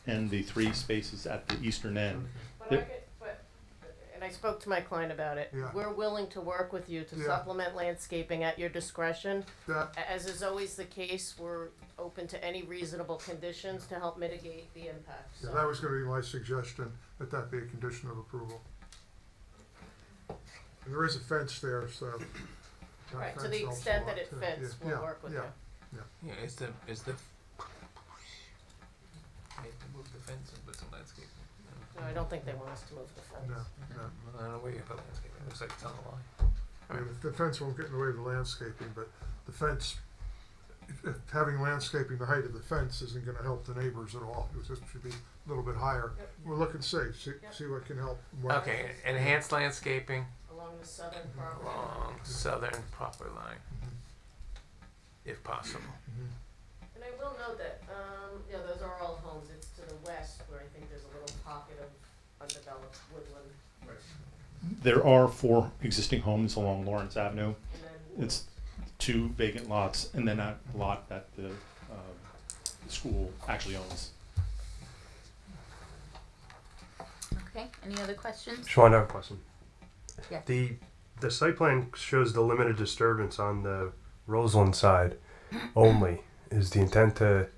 S11: and the 3 spaces at the eastern end.
S10: And I spoke to my client about it.
S7: Yeah.
S10: We're willing to work with you to
S7: Yeah.
S10: supplement landscaping at your discretion.
S7: That,
S10: As is always the case, we're open to any reasonable conditions to help mitigate the impact.
S7: yeah,
S10: So-
S7: that was gonna be my suggestion, that that be a condition of approval. And there is a fence there, so. that
S10: Right, to
S7: fence
S10: the
S7: helps a
S10: extent
S7: lot,
S10: that it
S7: too.
S10: fits,
S7: Yeah,
S10: we'll
S7: yeah,
S10: work with
S7: yeah.
S10: you.
S4: Yeah, is the maybe move the fence and put some landscaping.
S10: No, I don't think they want us to move the fence.
S7: No, no.
S4: I don't know where you put landscaping. It looks like it's on the line.
S7: I mean, the fence won't get in the way of the landscaping, but the fence, having landscaping the height of the fence isn't gonna help the neighbors at all. It just should be a little bit higher.
S10: Yep.
S7: We'll look and see what can help. What-
S4: Okay, enhanced landscaping
S10: Along the southern property.
S4: along southern property line, if possible.
S10: And I will note that, those are all homes. It's to the west where I think there's a little pocket of undeveloped woodland.
S11: There are 4 existing homes along Lawrence Avenue.
S10: And then
S11: It's 2 vacant lots, and then that lot that the school actually owns.
S1: Okay, any other questions?
S13: Sean, I have a question.
S1: Yes.
S13: The site plan shows the limited disturbance on the Roseland side only. Is the intent to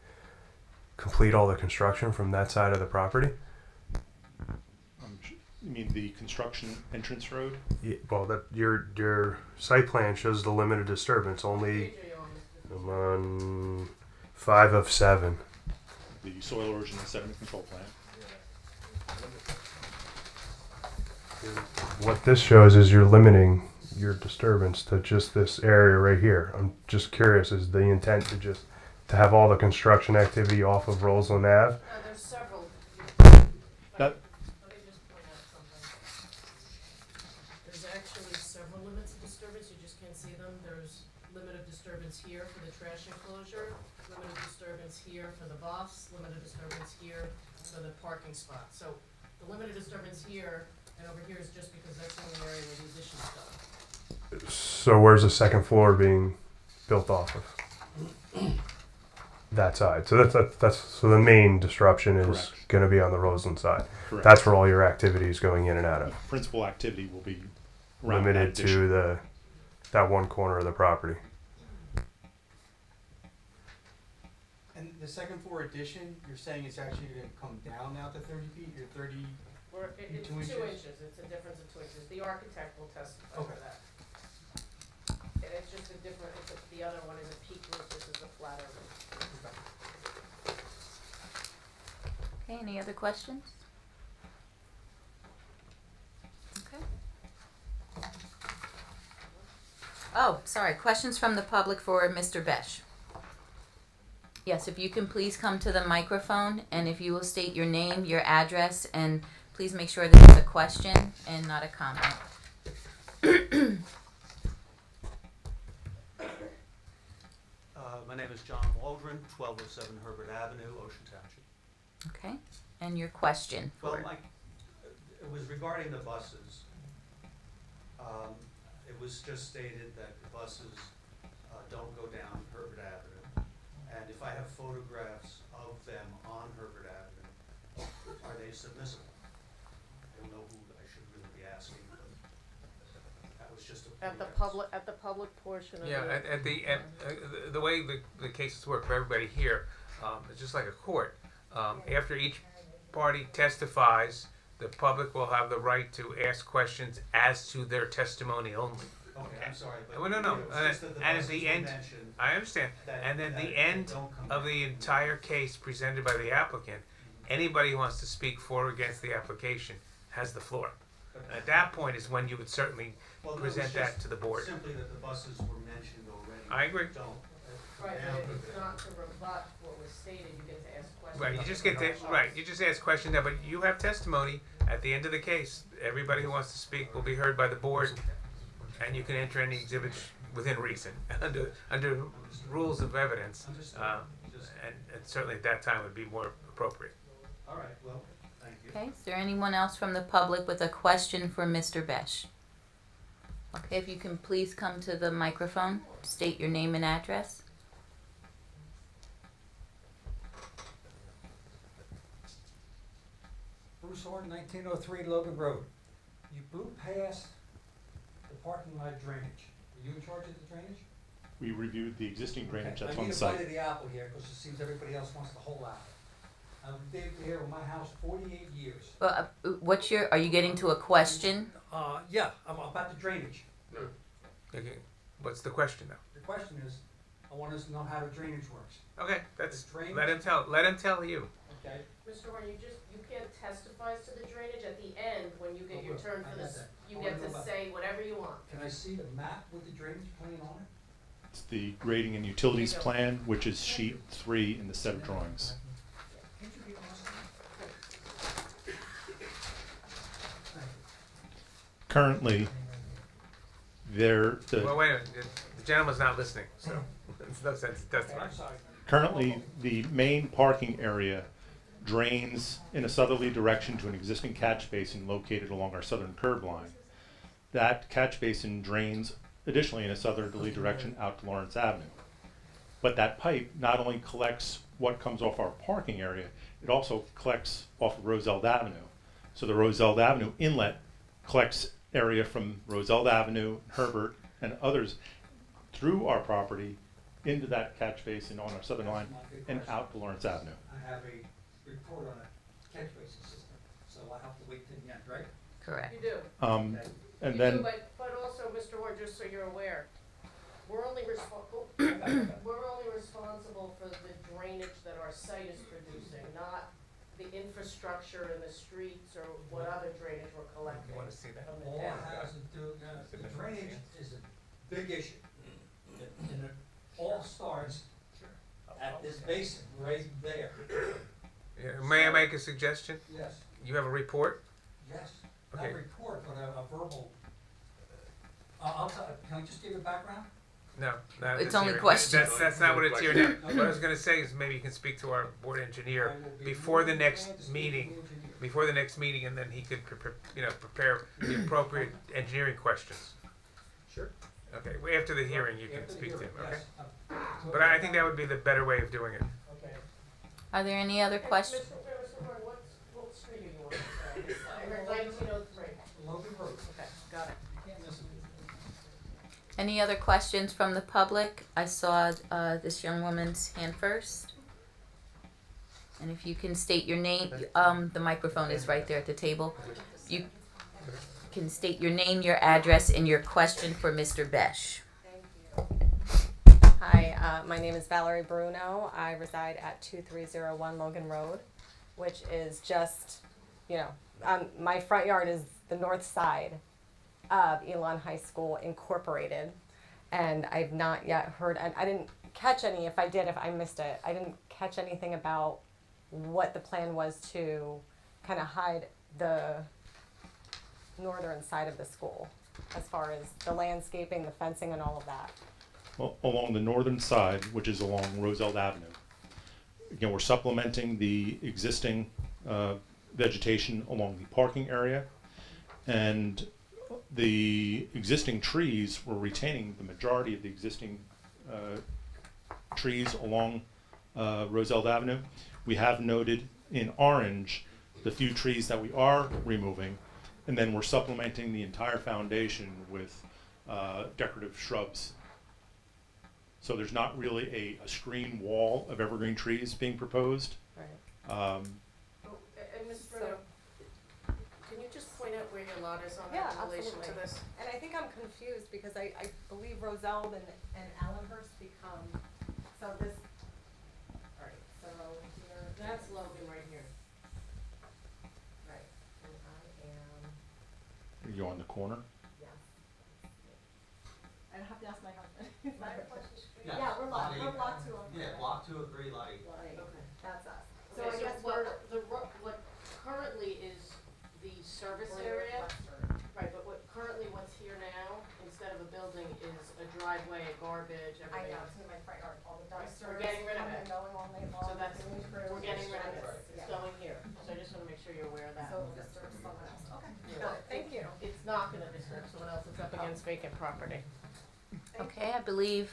S13: complete all the construction from that side of the property?
S11: You mean the construction entrance road?
S13: Yeah, well, that your site plan shows the limited disturbance only.
S10: page are you on, Mr.
S13: I'm on 5 of 7.
S11: The soil erosion and sediment control plan.
S13: What this shows is you're limiting your disturbance to just this area right here. I'm just curious, is the intent to have all the construction activity off of Roseland Ave?
S10: There's several.
S11: That-
S10: Let me just point out something. There's actually several limits of disturbance, you just can't see them. There's limit of disturbance here for the trash enclosure, limit of disturbance here for the bus, limit of disturbance here for the parking spot. So the limit of disturbance here and over here is just because that's the only area where the addition's done.
S13: So where's the second floor being built off of? That side. So that's so the main disruption is
S11: Correct.
S13: going to be on the Roseland side.
S11: Correct.
S13: That's where all your activity is going in and out of.
S11: Principal activity will be around
S13: Limited
S11: that addition.
S13: to that one corner of the property.
S14: And the second floor addition, you're saying it's actually gonna come down now to 30 feet, you're 30,
S10: It's
S14: 2
S10: 2
S14: inches?
S10: inches, it's a difference of 2 inches. The architect will testify
S14: Okay.
S10: to that. And it's just a different, the other one is a peak roof, this is a flatter roof.
S1: Okay, any other questions? Okay. Oh, sorry, questions from the public for Mr. Besh. Yes, if you can please come to the microphone, and if you will state your name, your address, and please make sure this is a question and not a comment.
S15: My name is John Waldron, 1207 Herbert Avenue, Ocean Township.
S1: Okay, and your question.
S15: Well, it was regarding the buses. It was just stated that the buses don't go down Herbert Avenue. And if I have photographs of them on Herbert Avenue, are they submissible? I don't know who I should really be asking, but that was just a.
S10: At the public portion of
S4: Yeah, the way the cases work for everybody here, it's just like a court. After each party testifies, the public will have the right to ask questions as to their testimony only.
S15: Okay, I'm sorry, but.
S4: Well, no,
S15: it was just that
S4: and at
S15: buses
S4: the
S15: were
S4: end,
S15: mentioned
S4: I understand,
S15: that-
S4: and then
S15: that
S4: the
S15: they
S4: end
S15: don't come
S4: of
S15: down.
S4: the entire case presented by the applicant, anybody who wants to speak for or against the application has the floor.
S15: Okay.
S4: At that point is when you would certainly
S15: Well, no, it was
S4: present that
S15: just
S4: to the board.
S15: Simply that the buses were mentioned already.
S4: I agree.
S15: Don't.
S10: Right,
S15: now-
S10: but it's not to rebut what was stated, you get to ask questions.
S4: Right, you just get to, right, you just ask questions now, but you have testimony at the end of the case. Everybody who wants to speak will be heard by the board, and you can enter any exhibits within reason, under rules of evidence.
S15: Understood. Just-
S4: And certainly at that time would be more appropriate.
S15: All right, well, thank you.
S1: Okay, is there anyone else from the public with a question for Mr. Besh? Okay, if you can please come to the microphone, state your name and address.
S16: Bruce Horn, 1903 Logan Road. You blew past the parking lot drainage. Are you in charge of the drainage?
S11: We reviewed the existing drainage that's
S16: I
S11: on
S16: need
S11: the
S16: a bite
S11: site.
S16: of the apple here, because it seems everybody else wants the whole apple. I've lived here in my house 48 years.
S1: Are you getting to a question?
S16: Yeah, I'm about the drainage.
S4: Okay, what's the question now?
S16: The question is, I want us to know how the drainage works.
S4: Okay, that's,
S16: The drainage-
S4: let him tell you.
S16: Okay?
S10: Mr. Horn, you can't testify to the drainage. At the end, when you get
S16: Oh,
S10: your
S16: good.
S10: turn
S16: I
S10: for
S16: got
S10: this,
S16: that.
S10: you
S16: I
S10: get
S16: wanna
S10: to
S16: know about-
S10: say whatever you want.
S16: Can I see the map with the drainage plan on it?
S11: It's the grading and utilities plan, which is sheet 3 in the set of drawings.
S16: Can't you be honest?
S11: Currently,
S4: Well,
S11: the
S4: wait a minute, the gentleman's not listening, so there's no sense in testifying.
S16: I'm sorry.
S11: currently the main parking area drains in a southerly direction to an existing catch basin located along our southern curb line. That catch basin drains additionally in a southerly direction out to Lawrence Avenue. But that pipe not only collects what comes off our parking area, it also collects off of Roselle Avenue. So the Roselle Avenue inlet collects area from Roselle Avenue, Herbert, and others through our property into that catch basin on our southern line and out to Lawrence Avenue.
S16: I have a report on a catch basin system, so I have to wait till the end, right?
S1: Correct.
S10: You do.
S11: And
S10: You
S11: then
S10: do, but also, Mr. Horn, just so you're aware, we're only responsible for the drainage that our site is producing, not the infrastructure in the streets or what other drainage we're collecting.
S4: You wanna see that?
S10: from the
S16: All
S10: town.
S16: it has to do, the drainage is a big issue. And it all starts at this basin, right there.
S4: Yeah, may I make a suggestion?
S16: Yes,
S4: You have a report?
S16: yes, not
S4: Okay.
S16: a report, but a verbal. I'll tell, can I just give you a background?
S4: No, not
S1: It's
S4: this
S1: only
S4: hearing.
S1: questions.
S4: That's not what it's here now. What I was gonna say is maybe you can speak to our board engineer
S16: I will be
S4: before the
S16: more than glad
S4: next
S16: to speak to
S4: meeting.
S16: the engineer.
S4: Before the next meeting, and then he could prepare the appropriate engineering questions.
S16: Sure.
S4: Okay, well, after the hearing, you can
S16: After the
S4: speak to him,
S16: hearing,
S4: okay?
S16: yes.
S4: But I think that would be the better way of doing it.
S16: Okay.
S1: Are there any other questions?
S10: Mr. Horn, what street are you on? 1903.
S16: Logan Road.
S10: Okay, got it.
S16: You can't miss it.
S1: Any other questions from the public? I saw this young woman's hand first. And if you can state your name, the microphone is right there at the table. You can state your name, your address, and your question for Mr. Besh.
S17: Hi, my name is Valerie Bruno. I reside at 2301 Logan Road, which is just, my front yard is the north side of Elon High School Incorporated. And I've not yet heard, and I didn't catch any, if I missed it, I didn't catch anything about what the plan was to kind of hide the northern side of the school, as far as the landscaping, the fencing, and all of that.
S11: Well, along the northern side, which is along Roselle Avenue. Again, we're supplementing the existing vegetation along the parking area, and the existing trees, we're retaining the majority of the existing trees along Roselle Avenue. We have noted in orange the few trees that we are removing, and then we're supplementing the entire foundation with decorative shrubs. So there's not really a screen wall of evergreen trees being proposed.
S17: Right.
S10: And Ms. Bruno, can you just point it where your lot is on
S17: Yeah,
S10: that in relation to
S17: absolutely.
S10: this?
S17: And I think I'm confused because I believe Roselle and Allenhurst become, so this, alright, so here.
S10: That's Logan right here.
S17: Right, and I am,
S11: Are you on the corner?
S17: yes. I have to ask my husband.
S9: Right across the street.
S17: Yeah, we're block 2 of
S16: Yeah, block 2 of 3 light.
S17: Right, that's us. So
S10: Okay,
S17: I guess
S10: what,
S17: we're,
S10: what currently is the service
S17: we're
S10: area,
S17: western.
S10: right, but what's here now, instead of a building, is a driveway, garbage,
S17: I
S10: everything
S17: know,
S10: else.
S17: it's in my front yard, all the
S10: Right,
S17: dumpsters.
S10: we're getting rid of
S17: coming
S10: it.
S17: and going all night long.
S10: So that's,
S17: doing crews.
S10: we're getting rid of it,
S17: Yeah.
S10: it's going here, so I just wanna make sure you're aware of that.
S17: So it'll disturb someone else, okay,
S10: Yeah.
S17: good, thank you.
S10: It's not gonna disturb someone else, it's up against vacant property.
S1: Okay, I believe,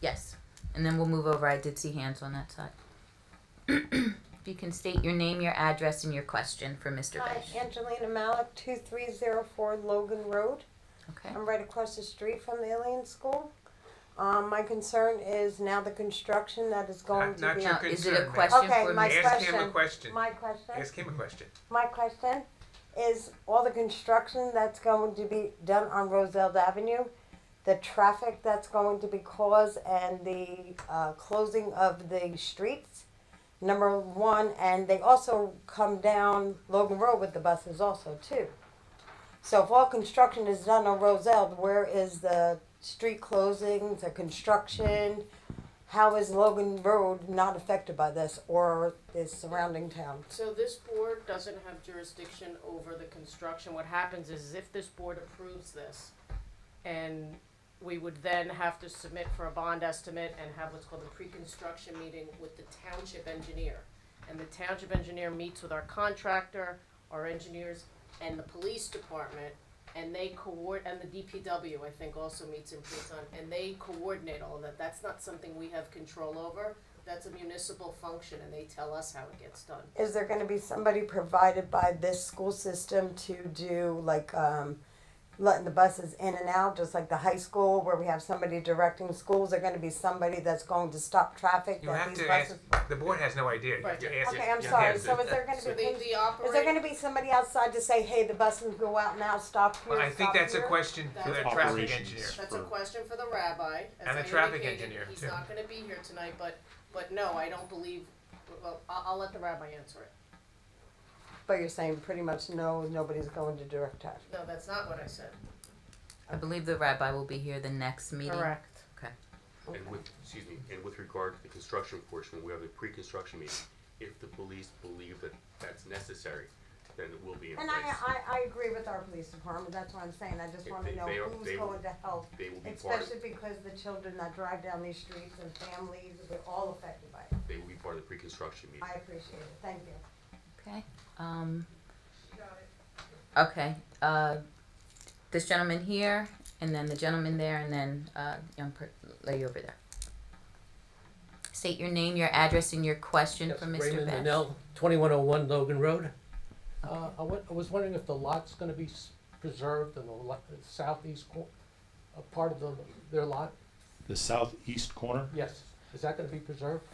S1: yes. And then we'll move over. I did see hands on that side. If you can state your name, your address, and your question for Mr.
S18: Hi,
S1: Bench.
S18: Angelina Malik, 2304 Logan Road.
S1: Okay.
S18: I'm right across the street from the Alien School. My concern is now the construction that is going to
S4: Not
S18: be.
S4: your
S1: Now, is it a
S4: concern, ma'am.
S1: question
S18: Okay,
S1: for
S18: my
S1: Ms.
S4: Ask him a
S18: question.
S4: question.
S18: My question.
S4: Ask him a question.
S18: My question is all the construction that's going to be done on Roselle Avenue, the traffic that's going to be caused, and the closing of the streets. Number one, and they also come down Logan Road with the buses also too. So if all construction is done on Roselle, where is the street closings, the construction? How is Logan Road not affected by this or the surrounding town?
S10: So this board doesn't have jurisdiction over the construction. What happens is if this board approves this, and we would then have to submit for a bond estimate and have what's called a pre-construction meeting with the township engineer. And the township engineer meets with our contractor, our engineers, and the police department, and they and the DPW, I think, also meets in pre-con, and they coordinate all of that. That's not something we have control over. That's a municipal function, and they tell us how it gets done.
S18: Is there gonna be somebody provided by this school system to do like, letting the buses in and out, just like the high school where we have somebody directing schools? Are gonna be somebody that's going to stop traffic
S4: You
S18: that
S4: have
S18: these
S4: to
S18: buses?
S4: ask, the board has no idea. You have
S10: Right.
S4: to ask
S18: Okay,
S4: it.
S18: I'm
S4: You
S18: sorry,
S4: have
S18: so
S4: to-
S18: is there gonna
S10: So
S18: be,
S10: the
S18: is there gonna be somebody outside to say, hey, the buses go out now, stop here,
S4: Well, I think
S18: stop
S4: that's a
S18: here?
S4: question for the
S10: That's
S4: traffic
S11: Operations.
S4: engineer.
S10: That's a question for the rabbi. As
S4: And
S10: I
S4: the traffic
S10: indicated,
S4: engineer,
S10: He's
S4: too.
S10: not gonna be here tonight, but no, I don't believe, well, I'll let the rabbi answer it.
S18: But you're saying pretty much no, nobody's going to direct traffic.
S10: No, that's not what I said.
S1: I believe the rabbi will be here the next meeting.
S10: Correct.
S1: Okay.
S5: And with, excuse me, and with regard to the construction portion, we have a pre-construction meeting. If the police believe that that's necessary, then it will be in
S18: And
S5: place.
S18: I agree with our police department, that's what I'm saying, I just
S5: If
S18: wanna
S5: they-
S18: know
S5: they are-
S18: who's
S5: they will-
S18: going to help.
S5: They will be part of,
S18: Especially because the children that drive down these streets and families, we're all affected by it.
S5: they will be part of the pre-construction meeting.
S18: I appreciate it, thank you.
S1: Okay. Okay. This gentleman here, and then the gentleman there, and then lady over there. State your name, your address, and your question for Mr.
S16: Raymond
S1: Bench.
S16: Linnell, 2101 Logan Road. I was wondering if the lot's gonna be preserved in the southeast part of their lot?
S11: The southeast corner.
S16: Yes. Is that gonna be preserved?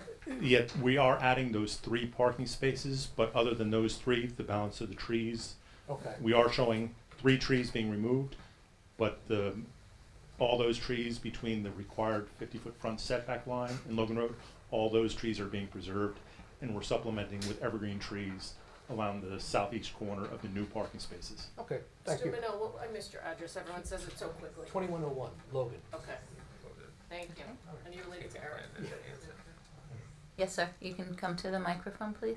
S11: Yet we are adding those 3 parking spaces, but other than those 3, the balance of the trees,
S16: Okay.
S11: we are showing 3 trees being removed, but all those trees between the required 50-foot front setback line in Logan Road, all those trees are being preserved, and we're supplementing with evergreen trees along the southeast corner of the new parking spaces.
S16: Okay, thank you.
S10: Mr. Minot, well, I missed your address. Everyone says it so quickly.
S16: 2101 Logan.
S10: Okay. Thank you. And you related to Eric.
S1: Yes, sir. You can come to the microphone, please.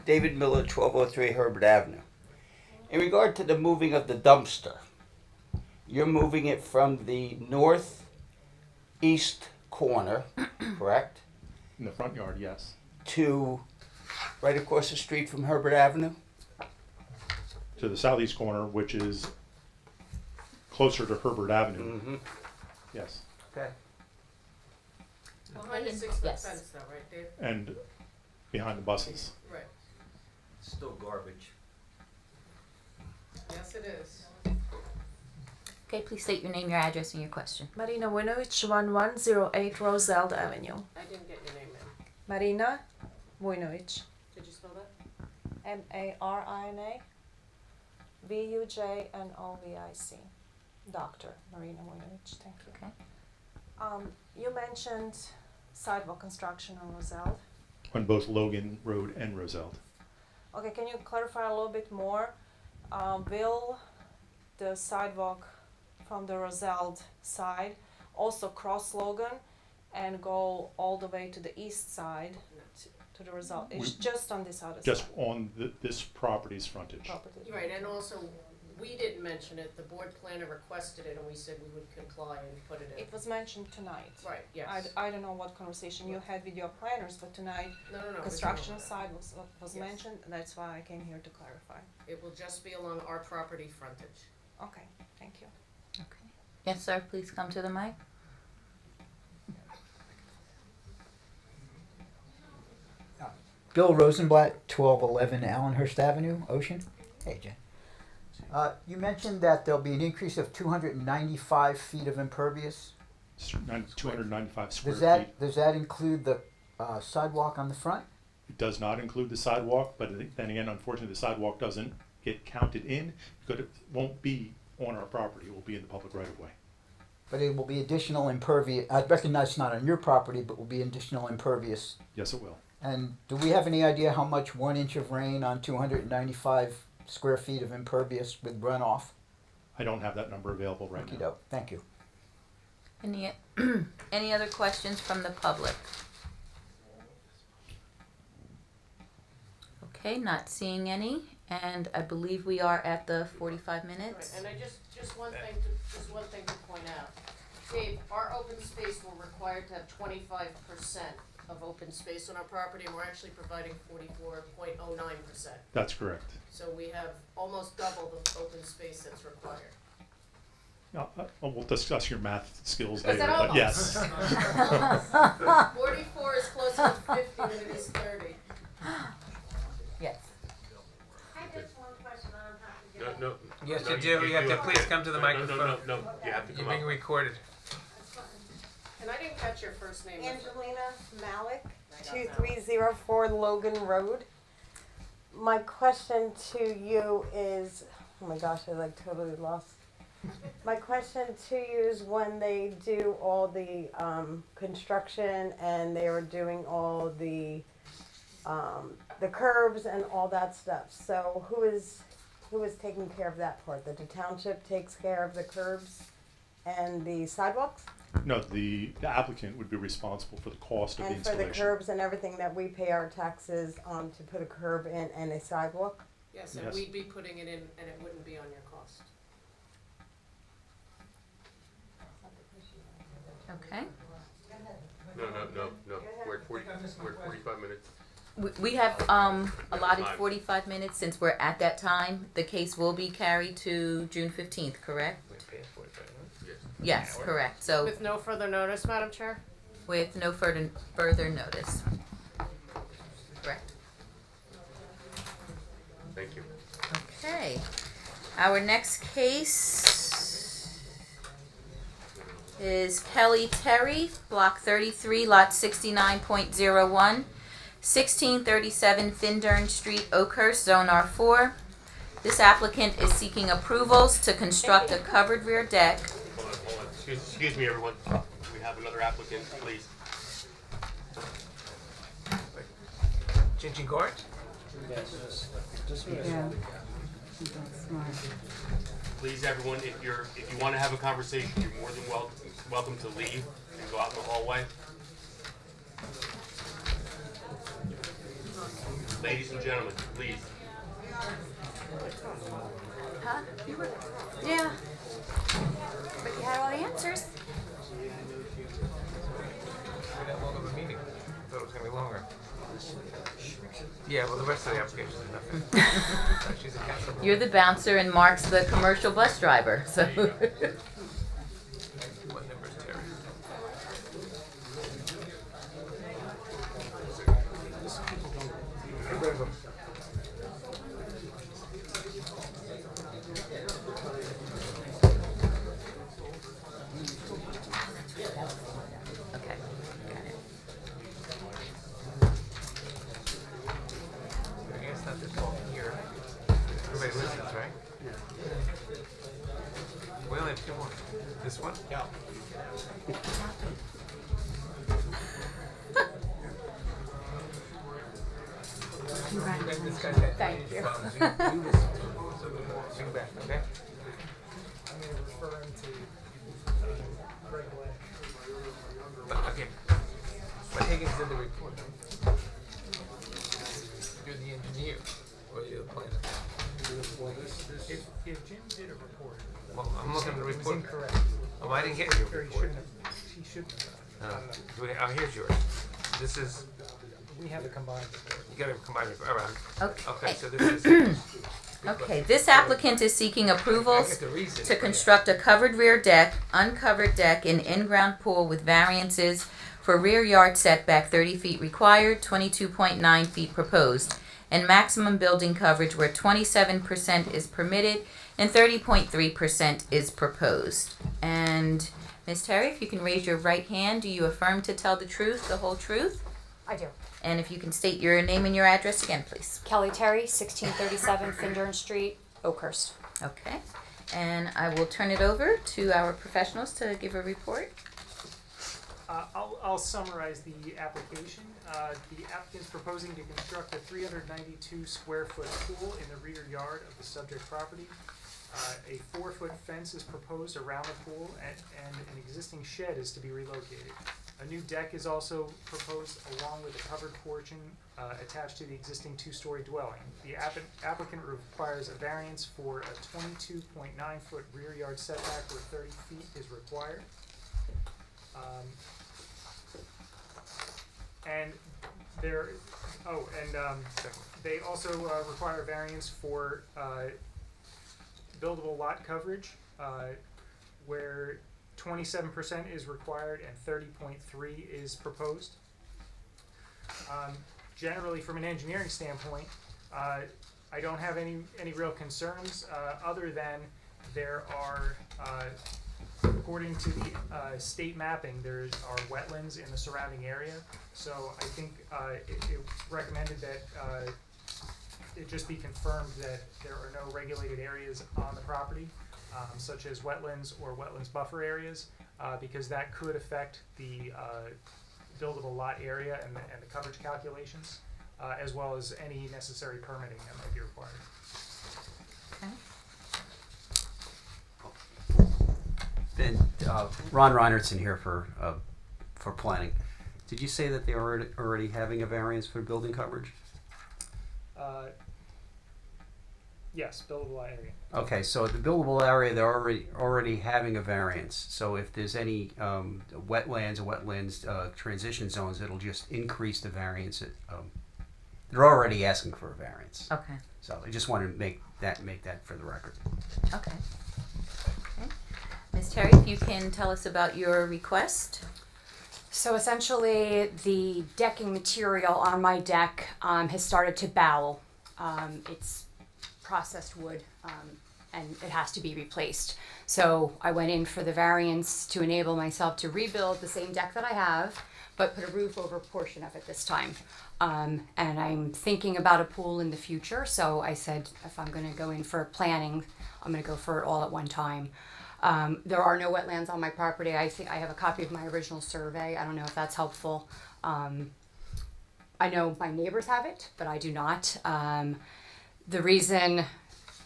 S19: David Miller, 1203 Herbert Avenue. In regard to the moving of the dumpster, you're moving it from the northeast corner, correct?
S11: In the front yard, yes.
S19: To right across the street from Herbert Avenue?
S11: To the southeast corner, which is closer to Herbert Avenue.
S19: Mm-hmm.
S11: Yes.
S19: Okay.
S10: Behind the 6-foot
S1: Yes.
S10: fence though, right, Dave?
S11: And behind the buses.
S10: Right.
S16: Still garbage.
S10: Yes, it is.
S1: Okay, please state your name, your address, and your question.
S20: Marina Winovich, 1108 Roselle Avenue.
S10: I didn't get your name in.
S20: Marina
S17: Vujnovic.
S10: Did you spell that?
S17: Marina Vujnovic. Dr. Marina Vujnovic. Thank you.
S1: Okay.
S17: You mentioned sidewalk construction on Roselle.
S11: On both Logan Road and Roselle.
S17: Okay, can you clarify a little bit more? Will the sidewalk from the Roselle side also cross Logan and go all the way to the east side to the Roselle? It's just on this other
S11: Just
S17: side.
S11: on this property's frontage.
S17: Property.
S10: Right, and also, we didn't mention it, the board planner requested it, and we said we would comply and put it in.
S17: It was mentioned tonight.
S10: Right, yes.
S17: I don't know what conversation you had with your planners, but tonight
S10: No, it was
S17: construction
S10: not.
S17: side was
S10: Yes.
S17: mentioned, and that's why I came here to clarify.
S10: It will just be along our property frontage.
S17: Okay, thank you.
S1: Okay. Yes, sir, please come to the mic.
S20: Bill Rosenblatt, 1211 Allenhurst Avenue, Ocean. Hey, Jen. You mentioned that there'll be an increase of 295 feet of impervious.
S11: 295 square
S20: Does
S11: feet.
S20: does that include the sidewalk on the front?
S11: It does not include the sidewalk, but then again, unfortunately, the sidewalk doesn't get counted in because it won't be on our property. It will be in the public right of way.
S20: But it will be additional impervious. I recognize it's not on your property, but will be additional impervious.
S11: Yes, it will.
S20: And do we have any idea how much 1 inch of rain on 295 square feet of impervious with runoff?
S11: I don't have that number available right now.
S20: Okey-doke. Thank you.
S1: Any other questions from the public? Okay, not seeing any, and I believe we are at the 45 minutes.
S10: Right, and just one thing to point out. Dave, our open space, we're required to have 25% of open space on our property, and we're actually providing 44.09%.
S11: That's correct.
S10: So we have almost double the open space that's required.
S11: We'll discuss your math skills
S10: Is
S11: later,
S10: that
S11: but
S10: almost?
S11: yes.
S10: 44 is closer to 50 than it is 30.
S1: Yes.
S18: I just one question, I don't have to
S5: No,
S18: get
S5: no.
S4: Yes,
S5: no,
S4: you do. You have to please come to the
S5: no,
S4: microphone.
S5: No, you have to
S4: You're
S5: come
S4: being
S5: up.
S4: recorded.
S10: And I didn't catch your first name.
S18: Angelina Malik, 2304 Logan Road. My question to you is, oh my gosh, I like totally lost. My question to you is when they do all the construction and they were doing all the curbs and all that stuff. So who is taking care of that part? The township takes care of the curbs and the sidewalks?
S11: No, the applicant would be responsible for the cost of the
S18: And for
S11: installation.
S18: the curbs and everything that we pay our taxes on to put a curb in and a sidewalk?
S10: Yes, and
S11: Yes.
S10: we'd be putting it in, and it wouldn't be on your cost.
S1: Okay.
S5: No. We're at 45 minutes.
S1: We have allotted 45 minutes. Since we're at that time, the case will be carried to June 15th, correct? Yes, correct. So
S10: With no further notice, Madam Chair?
S1: with no further notice. Correct.
S5: Thank you.
S1: Okay. Our next case is Kelly Terry, Block 33, Lot 69.01, 1637 Findern Street, Oakhurst, Zone R4. This applicant is seeking approvals to construct a covered rear deck.
S5: Hold on. Excuse me, everyone. We have another applicant, please.
S4: Gingy Gort?
S5: Please, everyone, if you want to have a conversation, you're more than welcome to leave and go out in the hallway. Ladies and gentlemen, please.
S1: Huh? Yeah. But you had all the answers.
S4: We got long of a meeting. Thought it was gonna be longer. Yeah, well, the rest of the application is nothing. She's a council.
S1: You're the bouncer and Mark's the commercial bus driver, so.
S4: What number is Terry?
S1: Okay, got it.
S4: This one?
S3: Yeah.
S17: Thank you.
S4: Bring back, okay?
S8: I'm gonna refer him to Greg Black.
S4: Okay. But Higgins did the report. You're the engineer, or you're the planner?
S8: If Jim did a report,
S4: Well, I'm looking at the
S8: it was
S4: report.
S8: incorrect.
S4: Oh, I didn't get your
S8: Or he
S4: report.
S8: shouldn't have, he shouldn't have.
S4: Oh, here's yours. This is,
S8: We have a combined report.
S4: you gotta combine it, all right.
S1: Okay.
S4: Okay, so this is.
S1: Okay, this applicant is seeking
S4: I
S1: approvals
S4: get the reason.
S1: to construct a covered rear deck, uncovered deck, and in-ground pool with variances for rear yard setback 30 feet required, 22.9 feet proposed, and maximum building coverage where 27% is permitted and 30.3% is proposed. And Ms. Terry, if you can raise your right hand, do you affirm to tell the truth, the whole truth?
S6: I do.
S1: And if you can state your name and your address again, please.
S6: Kelly Terry, 1637 Findern Street, Oakhurst.
S1: Okay. And I will turn it over to our professionals to give a report.
S8: I'll summarize the application. The applicant is proposing to construct a 392 square foot pool in the rear yard of the subject property. A 4-foot fence is proposed around the pool and an existing shed is to be relocated. A new deck is also proposed along with a covered portion attached to the existing 2-story dwelling. The applicant requires a variance for a 22.9 foot rear yard setback where 30 feet is required. And there, they also require variance for buildable lot coverage, where 27% is required and 30.3 is proposed. Generally, from an engineering standpoint, I don't have any real concerns other than there are, according to the state mapping, there are wetlands in the surrounding area. So I think it's recommended that it just be confirmed that there are no regulated areas on the property, such as wetlands or wetlands buffer areas, because that could affect the buildable lot area and the coverage calculations, as well as any necessary permitting that might be required.
S1: Okay.
S21: And Ron Reinertson here for planning. Did you say that they are already having a variance for building coverage?
S8: Yes, buildable area.
S21: Okay, so the buildable area, they're already having a variance. So if there's any wetlands transition zones, it'll just increase the variance. They're already asking for a variance.
S1: Okay.
S21: So I just want to make that for the record.
S1: Okay. Ms. Terry, if you can tell us about your request.
S6: So essentially, the decking material on my deck has started to bow. It's processed wood, and it has to be replaced. So I went in for the variance to enable myself to rebuild the same deck that I have, but put a roof over a portion of it this time. And I'm thinking about a pool in the future, so I said if I'm going to go in for planning, I'm going to go for it all at one time. There are no wetlands on my property. I think I have a copy of my original survey. I don't know if that's helpful. I know my neighbors have it, but I do not. The reason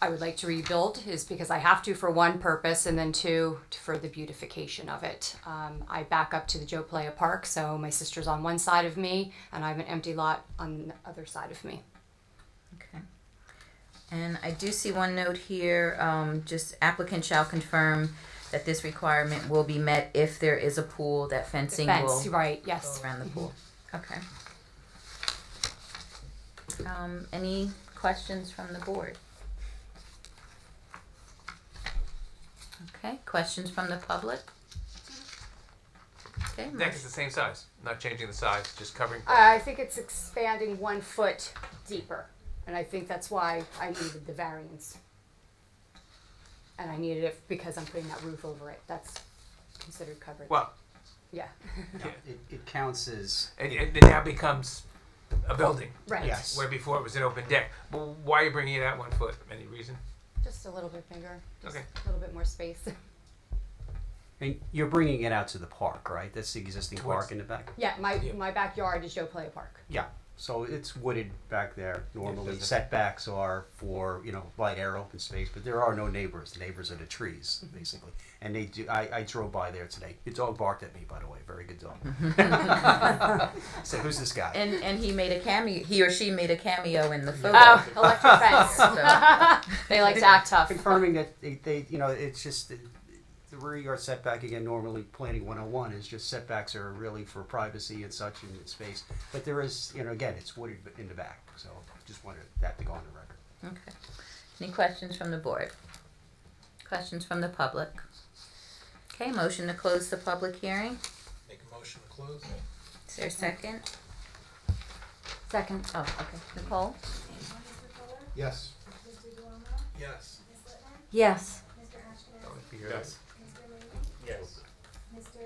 S6: I would like to rebuild is because I have to for one purpose, and then two, for the beautification of it. I back up to the Joe Playa Park, so my sister's on one side of me, and I have an empty lot on the other side of me.
S1: Okay. And I do see one note here, just applicant shall confirm that this requirement will be met if there is a pool, that fencing will
S6: right, yes.
S1: go around the pool. Okay. Any questions from the board? Okay, questions from the public? Okay.
S4: Deck is the same size, not changing the size, just covering.
S6: I think it's expanding 1 foot deeper, and I think that's why I needed the variance. And I needed it because I'm putting that roof over it. That's considered coverage.
S4: Well,
S6: yeah.
S21: It counts as.
S4: It now becomes a building.
S6: Right.
S21: Yes.
S4: Where before it was an open deck. But why are you bringing it out 1 foot? Any reason?
S6: Just a little bit bigger. Just
S4: Okay.
S6: a little bit more space.
S21: And you're bringing it out to the park, right? That's the existing
S4: Towards-
S21: park in the back?
S6: Yeah, my backyard is Joe Play Park.
S21: Yeah, so it's wooded back there. Normally
S4: there's a-
S21: setbacks are for, light air, open space, but there are no neighbors. The neighbors are the trees, basically. And they do, I drove by there today. Your dog barked at me, by the way. Very good dog. So who's this guy?
S1: And he made a cameo. He or she made a cameo in the photo.
S6: Oh, electric fence. They like to act tough.
S21: Confirming that they it's just the rear yard setback, again, normally planning 101 is just setbacks are really for privacy and such in space. But there is, again, it's wooded in the back. So just wanted that to go on the record.
S1: Okay. Any questions from the board? Questions from the public? Okay, motion to close the public hearing.
S3: Make a motion to close.
S1: Is there a second?
S6: Second.
S1: Oh, okay. Nicole?
S9: Mr. Fuller?
S12: Yes.
S9: Mr. Duomo?
S3: Yes.
S9: Ms. Littman?
S18: Yes.
S9: Mr. Ashkenazi?
S4: Yes.
S9: Mr. Mooney?
S3: Yes.
S9: Mr.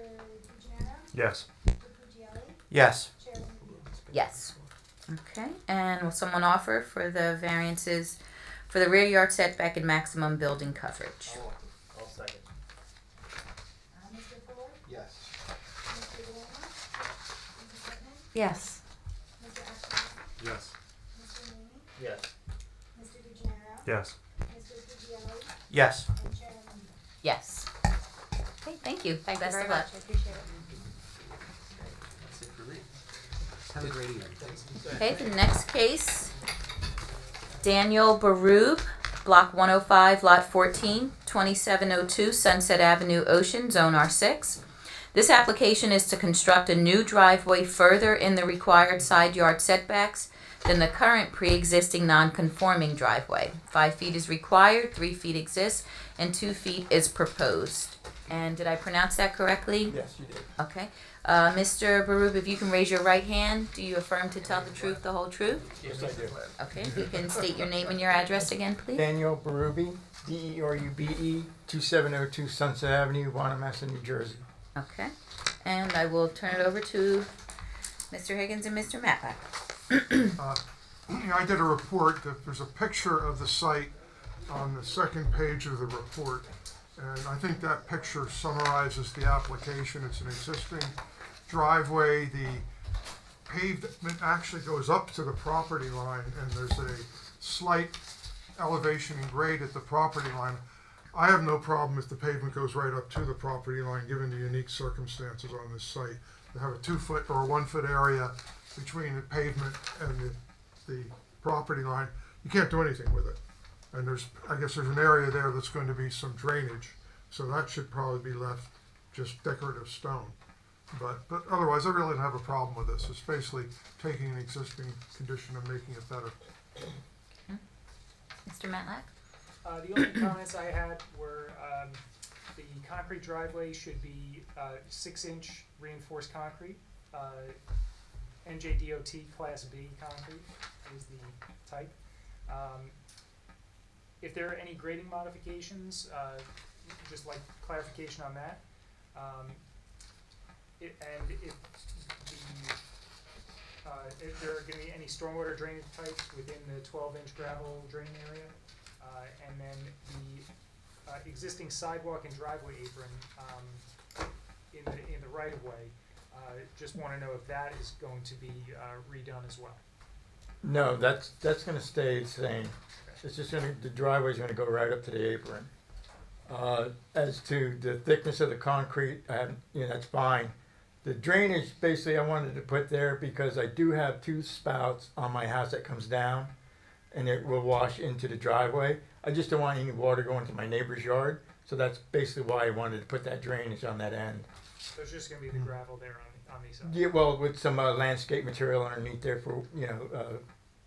S9: DeGenaro?
S13: Yes.
S9: Mr. Puglielli?
S12: Yes.
S9: Chairman
S1: Yes. Okay, and will someone offer for the variances for the rear yard setback and maximum building coverage?
S12: I'll second.
S9: Mr. Fuller?
S12: Yes.
S9: Mr. Duomo? Mrs. Littman?
S18: Yes.
S9: Mr. Ashkenazi?
S13: Yes.
S9: Mr. Mooney?
S12: Yes.
S9: Mr. DeGenaro?
S13: Yes.
S9: Mr. Puglielli?
S12: Yes.
S9: And Chairman Mooney?
S1: Yes. Okay, thank you.
S6: Thank
S1: Best
S6: you very
S1: of
S6: much.
S1: luck.
S6: I appreciate it.
S21: That's it for me. Have a great evening.
S1: Okay, the next case, Daniel Barub, Block 105, Lot 14, 2702 Sunset Avenue, Ocean, Zone R6. This application is to construct a new driveway further in the required side yard setbacks than the current pre-existing non-conforming driveway. 5 feet is required, 3 feet exists, and 2 feet is proposed. And did I pronounce that correctly?
S12: Yes, you did.
S1: Okay. Mr. Barub, if you can raise your right hand, do you affirm to tell the truth, the whole truth?
S12: Yes, I do.
S1: Okay, if you can state your name and your address again, please.
S2: Daniel Berube, Deurube, 2702 Sunset Avenue, Wanamass, New Jersey.
S1: Okay, and I will turn it over to Mr. Higgins and Mr. Matlack.
S7: I did a report that there's a picture of the site on the second page of the report. And I think that picture summarizes the application. It's an existing driveway. The pavement actually goes up to the property line, and there's a slight elevation and grade at the property line. I have no problem if the pavement goes right up to the property line, given the unique circumstances on this site. They have a 2 foot or a 1 foot area between the pavement and the property line. You can't do anything with it. And I guess there's an area there that's going to be some drainage, so that should probably be left just decorative stone. But otherwise, I really don't have a problem with this. It's basically taking an existing condition and making it better.
S1: Mr. Matlack?
S8: The only comments I had were the concrete driveway should be 6-inch reinforced concrete. NJDOT Class B concrete is the type. If there are any grading modifications, just like clarification on that. And if there are going to be any stormwater drainage types within the 12-inch gravel drain area, and then the existing sidewalk and driveway apron in the right of way. Just want to know if that is going to be redone as well.
S2: No, that's gonna stay the same. It's just the driveway's gonna go right up to the apron. As to the thickness of the concrete, that's fine. The drainage, basically, I wanted to put there because I do have 2 spouts on my house that comes down, and it will wash into the driveway. I just don't want any water going to my neighbor's yard, so that's basically why I wanted to put that drainage on that end.
S8: So it's just going to be the gravel there on these sides.
S2: Yeah, well, with some landscape material underneath there for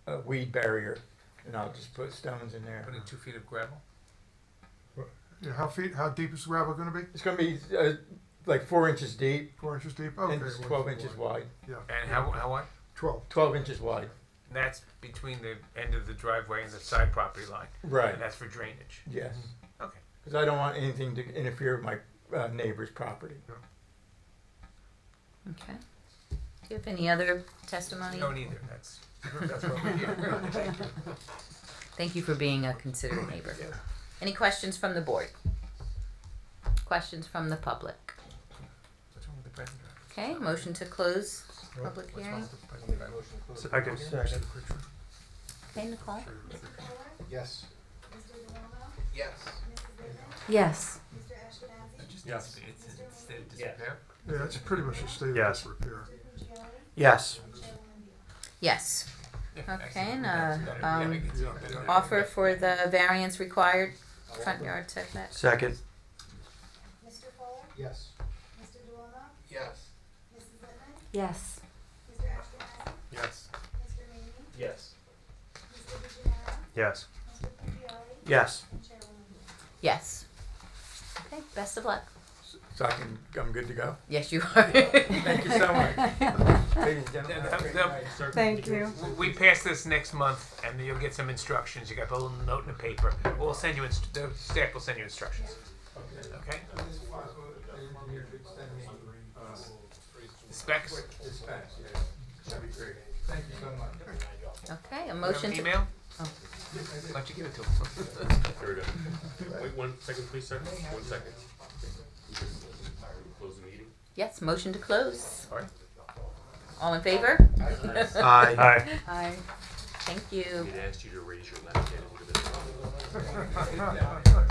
S2: a weed barrier, and I'll just put stones in there.
S4: Putting 2 feet of gravel?
S7: Yeah, how deep is the gravel going to be?
S2: It's going to be like 4 inches deep.
S7: 4 inches deep? Okay.
S2: And it's 12 inches wide.
S7: Yeah.
S4: And how wide?
S2: 12 inches wide.
S4: And that's between the end of the driveway and the side property line.
S2: Right.
S4: And that's for drainage.
S2: Yes.
S4: Okay.
S2: Because I don't want anything to interfere with my neighbor's property.
S1: Okay. Do you have any other testimony?
S4: No, neither. That's what we're here. Thank you.
S1: Thank you for being a considerate neighbor.
S4: Yeah.
S1: Any questions from the board? Questions from the public? Okay, motion to close public hearing.
S13: Second.
S1: Okay, Nicole?
S12: Yes.
S3: Yes.
S17: Yes.
S4: Yes.
S7: Yeah, it's pretty much a state of
S13: Yes.
S7: disrepair.
S20: Yes.
S1: Yes. Okay, and offer for the variance required front yard setback.
S20: Second.
S9: Mr. Fuller?
S12: Yes.
S9: Mr. Duomo?
S3: Yes.
S9: Mrs. Littman?
S17: Yes.
S9: Mr. Ashkenazi?
S13: Yes.
S9: Mr. Meany?
S3: Yes.
S9: Mr. DeGenaro?
S13: Yes.
S9: Mr. Puglielli?
S20: Yes.
S9: And Chairwoman Blues?
S1: Yes. Okay, best of luck.
S2: So I'm good to go?
S1: Yes, you are.
S2: Thank you so much. Ladies and gentlemen, have a great night.
S17: Thank you.
S4: We pass this next month, and you'll get some instructions. You got the little note in the paper. We'll send you the staff will send you instructions. Okay. Specs.
S2: That'd be great. Thank you so much.
S1: Okay, a
S4: You have
S1: motion
S4: an
S1: to.
S4: email?
S1: Oh.
S4: Why don't you give it to him?
S5: There we go. Wait 1 second, please, sir. 1 second. Close the meeting.
S1: Yes, motion to close.
S4: All right.
S1: All in favor?
S20: Aye.
S13: Aye.
S1: Aye. Thank you.
S5: It asked you to raise your left hand. It would have been.